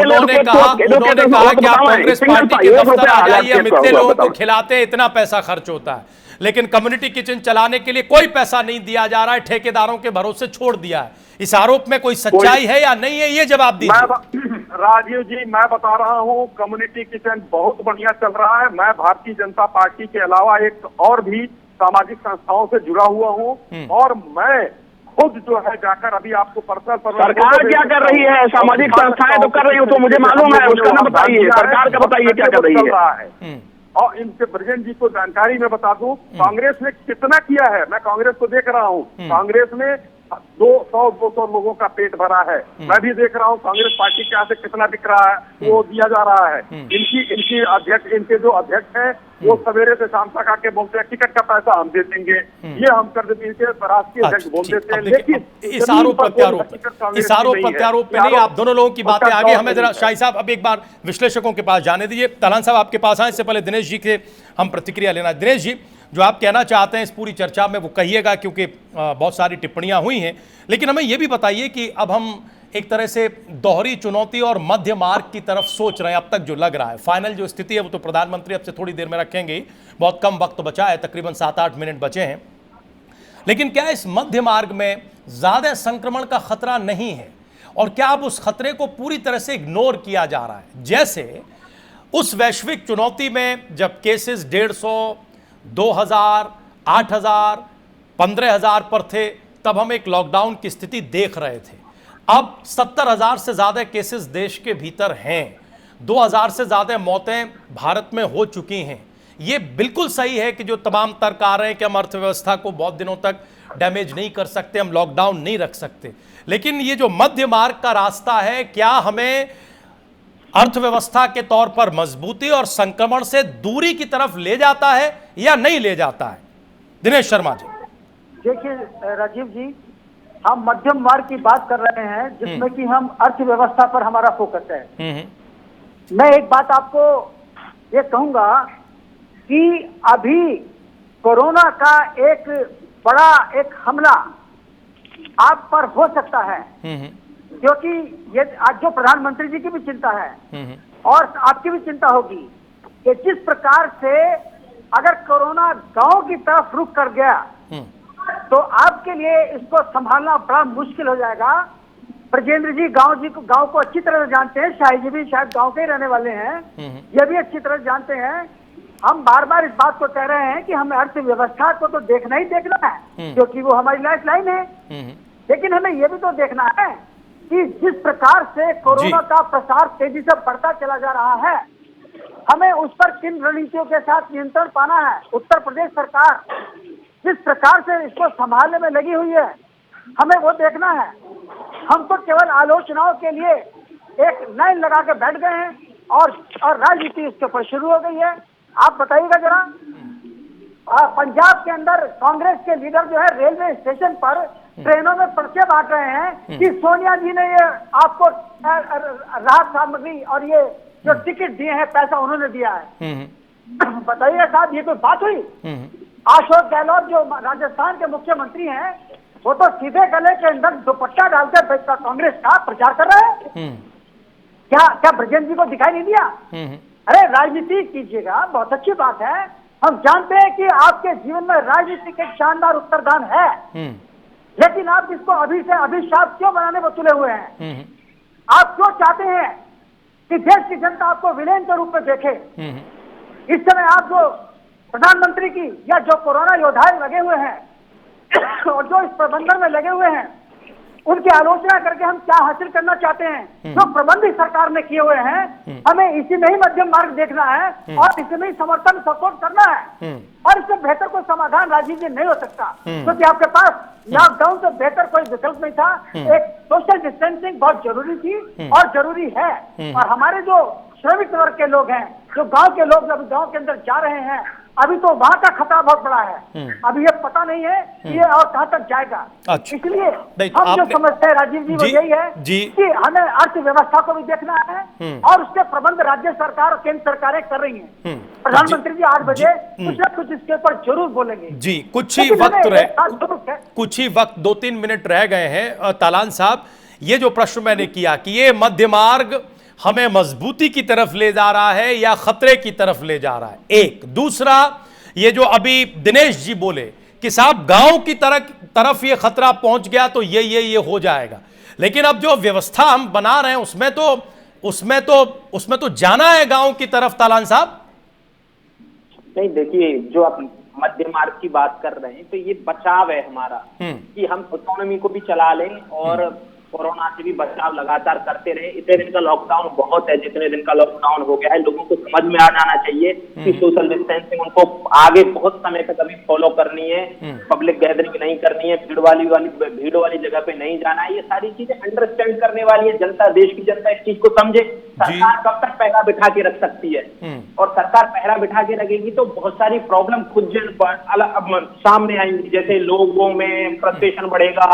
उन्होंने कहा कि आप कांग्रेस पार्टी के दफ्तर आ जाइए, हम इतने लोगों को खिलाते हैं, इतना पैसा खर्च होता है, लेकिन कम्युनिटी किचन चलाने के लिए कोई पैसा नहीं दिया जा रहा है, ठेकेदारों के भरोसे छोड़ दिया है। इस आरोप में कोई सच्चाई है या नहीं है, ये जवाब दीजिए। राजीव जी, मैं बता रहा हूँ, कम्युनिटी किचन बहुत बढ़िया चल रहा है। मैं भारतीय जनता पार्टी के अलावा एक और भी सामाजिक संस्थाओं से जुड़ा हुआ हूँ, और मैं खुद जो है जाकर अभी आपको पर्सनल सरकार क्या कर रही है? सामाजिक संस्थाएं तो कर रही हो, तो मुझे मालूम है, उसका ना बताइए, सरकार का बताइए क्या कर रही है। और इनसे ब्रजेन जी को जानकारी मैं बता दूं, कांग्रेस ने कितना किया है। मैं कांग्रेस को देख रहा हूं, कांग्रेस ने 200 लोगों का पेट भरा है। मैं भी देख रहा हूं कांग्रेस पार्टी के यहाँ से कितना बिक रहा है, वो दिया जा रहा है। इनकी अध्यक्ष, इनके जो अध्यक्ष हैं, वो सवेरे से शाम तक आके बोलते हैं टिकट का पैसा हम दे देंगे, ये हम कर देंगे, इनके राष्ट्रीय अध्यक्ष बोल देते हैं। लेकिन इस आरोप प्रत्यारोप पे नहीं, आप दोनों लोगों की बातें आगे, हमें जरा शाही साहब अब एक बार विश्लेषकों के पास जाने दीजिए। तलान साहब आपके पास आए, इससे पहले दिनेश जी के हम प्रतिक्रिया लेना। दिनेश जी, जो आप कहना चाहते हैं इस पूरी चर्चा में वो कहिएगा, क्योंकि बहुत सारी टिप्पणियां हुई हैं, लेकिन हमें यह भी बताइए कि अब हम एक तरह से दोहरी चुनौती और मध्य मार्ग की तरफ सोच रहे हैं। अब तक जो लग रहा है, फाइनल जो स्थिति है वो तो प्रधानमंत्री अब से थोड़ी देर में रखेंगे ही, बहुत कम वक्त बचा है, तकरीबन 7-8 मिनट बचे हैं, लेकिन क्या इस मध्य मार्ग में ज्यादा संक्रमण का खतरा नहीं है, और क्या अब उस खतरे को पूरी तरह से इग्नोर किया जा रहा है? जैसे उस वैश्विक चुनौती में जब केसेस 150, 2000, 8000, 15000 पर थे, तब हम एक लॉकडाउन की स्थिति देख रहे थे। अब 70,000 से ज्यादा केसेस देश के भीतर हैं, 2000 से ज्यादा मौतें भारत में हो चुकी हैं। ये बिल्कुल सही है कि जो तमाम तर्क आ रहे हैं कि हम अर्थव्यवस्था को बहुत दिनों तक डैमेज नहीं कर सकते, हम लॉकडाउन नहीं रख सकते, लेकिन ये जो मध्य मार्ग का रास्ता है, क्या हमें अर्थव्यवस्था के तौर पर मजबूती और संक्रमण से दूरी की तरफ ले जाता है या नहीं ले जाता है? दिनेश शर्मा जी। देखिए राजीव जी, हम मध्यम मार्ग की बात कर रहे हैं, जिसमें कि हम अर्थव्यवस्था पर हमारा फोकस है। मैं एक बात आपको ये कहूंगा कि अभी कोरोना का एक बड़ा एक हमला आप पर हो सकता है, क्योंकि ये आज जो प्रधानमंत्री जी की भी चिंता है और आपकी भी चिंता होगी कि जिस प्रकार से अगर कोरोना गांव की तरफ रुख कर गया तो आपके लिए इसको संभालना बड़ा मुश्किल हो जाएगा। ब्रजेंद्र जी गांव को अच्छी तरह से जानते हैं, शाही जी भी शायद गांव के ही रहने वाले हैं, ये भी अच्छी तरह जानते हैं। हम बार बार इस बात को कह रहे हैं कि हमें अर्थव्यवस्था को तो देखना ही देखना है, क्योंकि वो हमारी लाइफ लाइन है, लेकिन हमें ये भी तो देखना है कि जिस प्रकार से कोरोना का प्रसार तेजी से बढ़ता चला जा रहा है, हमें उस पर किन रणनीतियों के साथ नियंत्रण पाना है। उत्तर प्रदेश सरकार जिस प्रकार से इसको संभालने में लगी हुई है, हमें वो देखना है। हम तो केवल आलोचनाओं के लिए एक लाइन लगा के बैठ गए हैं और राजनीति इसके ऊपर शुरू हो गई है। आप बताइएगा जरा, पंजाब के अंदर कांग्रेस के लीडर जो है रेलवे स्टेशन पर ट्रेनों में पर्चे बांट रहे हैं कि सोनिया जी ने ये आपको राहत सामग्री और ये जो टिकट दिए हैं, पैसा उन्होंने दिया है। बताइए साहब, ये कोई बात हुई? अशोक गहलोत जो राजस्थान के मुख्यमंत्री हैं, वो तो सीधे गले के अंदर दुपट्टा डालकर कांग्रेस का प्रचार कर रहे हैं। क्या ब्रजेंद्र जी को दिखाई नहीं दिया? अरे राजनीति कीजिएगा, बहुत अच्छी बात है, हम जानते हैं कि आपके जीवन में राजनीति के शानदार उत्तरदान है, लेकिन आप इसको अभी से अभिशाप क्यों बनाने में तुले हुए हैं? आप क्यों चाहते हैं कि देश की जनता आपको विलेन के रूप में देखे? इस समय आप जो प्रधानमंत्री की या जो कोरोना योद्धा लगे हुए हैं और जो इस प्रबंधन में लगे हुए हैं, उनकी आलोचना करके हम क्या हासिल करना चाहते हैं? जो प्रबंध इस सरकार ने किए हुए हैं, हमें इसी में ही मध्यम मार्ग देखना है और इसी में ही समर्थन सपोर्ट करना है, और इससे बेहतर कोई समाधान राजीव जी नहीं हो सकता, क्योंकि आपके पास लॉकडाउन से बेहतर कोई विकल्प नहीं था। एक सोशल डिस्टेंसिंग बहुत जरूरी थी और जरूरी है, और हमारे जो श्रमिक वर्ग के लोग हैं, जो गांव के लोग अभी गांव के अंदर जा रहे हैं, अभी तो वहां का खतरा बहुत बड़ा है। अभी ये पता नहीं है कि ये और कहां तक जाएगा। अच्छा। इसलिए नहीं, हम जो आपने- समझते हैं राजीव जी वो जी, यही है जी। कि हमें अर्थव्यवस्था को भी देखना है और उसके प्रबंध राज्य सरकार और केंद्र सरकारें कर रही हैं। प्रधानमंत्री जी 8 बजे कुछ न कुछ इसके ऊपर जरूर बोलेंगे। जी, कुछ ही लेकिन वक्त हमें रह एक बात जरूर है, कुछ ही वक्त 2-3 मिनट रह गए हैं। तालान साहब, ये जो प्रश्न मैंने किया कि ये मध्य मार्ग हमें मजबूती की तरफ ले जा रहा है या खतरे की तरफ ले जा रहा है, एक। दूसरा, ये जो अभी दिनेश जी बोले कि साहब गांव की तरफ ये खतरा पहुंच गया तो ये हो जाएगा, लेकिन अब जो व्यवस्था हम बना रहे हैं उसमें तो जाना है गांव की तरफ। तालान साहब, नहीं, देखिए, जो आप मध्य मार्ग की बात कर रहे हैं तो ये बचाव है हमारा कि हम इकोनॉमी को भी चला लें और कोरोना से भी बचाव लगातार करते रहे। इतने दिन का लॉकडाउन बहुत है, जितने दिन का लॉकडाउन हो गया है, लोगों को समझ में आ जाना चाहिए कि सोशल डिस्टेंसिंग उनको आगे बहुत समय तक अभी फॉलो करनी है, पब्लिक गैदरिंग नहीं करनी है, भीड़ वाली जगह पे नहीं जाना है। ये सारी चीजें अंडरस्टैंड करने वाली है जनता, देश की जनता इस चीज को समझे। सरकार कब तक पहरा बिठा के रख सकती है, और सरकार पहरा बिठा के रखेगी तो बहुत सारी प्रॉब्लम खुद सामने आएंगी, जैसे लोगों में फ्रस्ट्रेशन बढ़ेगा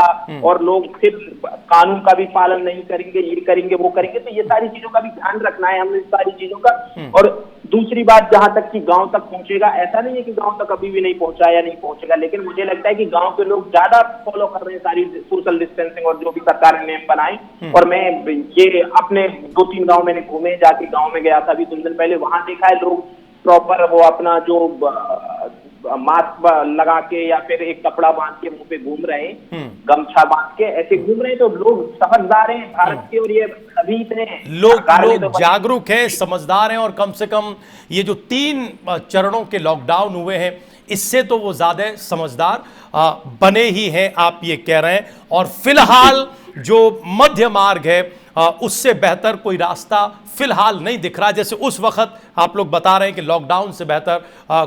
और लोग फिर कानून का भी पालन नहीं करेंगे, ये करेंगे वो करेंगे। तो ये सारी चीजों का भी ध्यान रखना है हमें, सारी चीजों का। और दूसरी बात, जहां तक कि गांव तक पहुंचेगा, ऐसा नहीं है कि गांव तक अभी भी नहीं पहुंचा या नहीं पहुंचेगा, लेकिन मुझे लगता है कि गांव के लोग ज्यादा फॉलो कर रहे हैं सारी सोशल डिस्टेंसिंग और जो भी सरकार ने नियम बनाए। और मैं ये अपने 2-3 गांव मैंने घूमे, जाके गांव में गया था अभी 2 दिन पहले, वहां देखा है लोग प्रॉपर वो अपना जो मास्क लगा के या फिर एक कपड़ा बांध के मुंह पे घूम रहे हैं, गमछा बांध के ऐसे घूम रहे हैं। तो लोग समझदार हैं भारत के, और ये सभी इतने लोग जागरूक हैं, समझदार हैं, और कम से कम ये जो 3 चरणों के लॉकडाउन हुए हैं इससे तो वो ज्यादा समझदार बने ही हैं, आप ये कह रहे हैं। और फिलहाल जो मध्य मार्ग है उससे बेहतर कोई रास्ता फिलहाल नहीं दिख रहा, जैसे उस वक्त आप लोग बता रहे हैं कि लॉकडाउन से बेहतर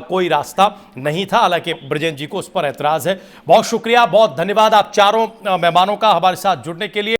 कोई रास्ता नहीं था। हालांकि ब्रजेन जी को उस पर एतराज है। बहुत शुक्रिया, बहुत धन्यवाद आप चारों मेहमानों का हमारे साथ जुड़ने के लिए।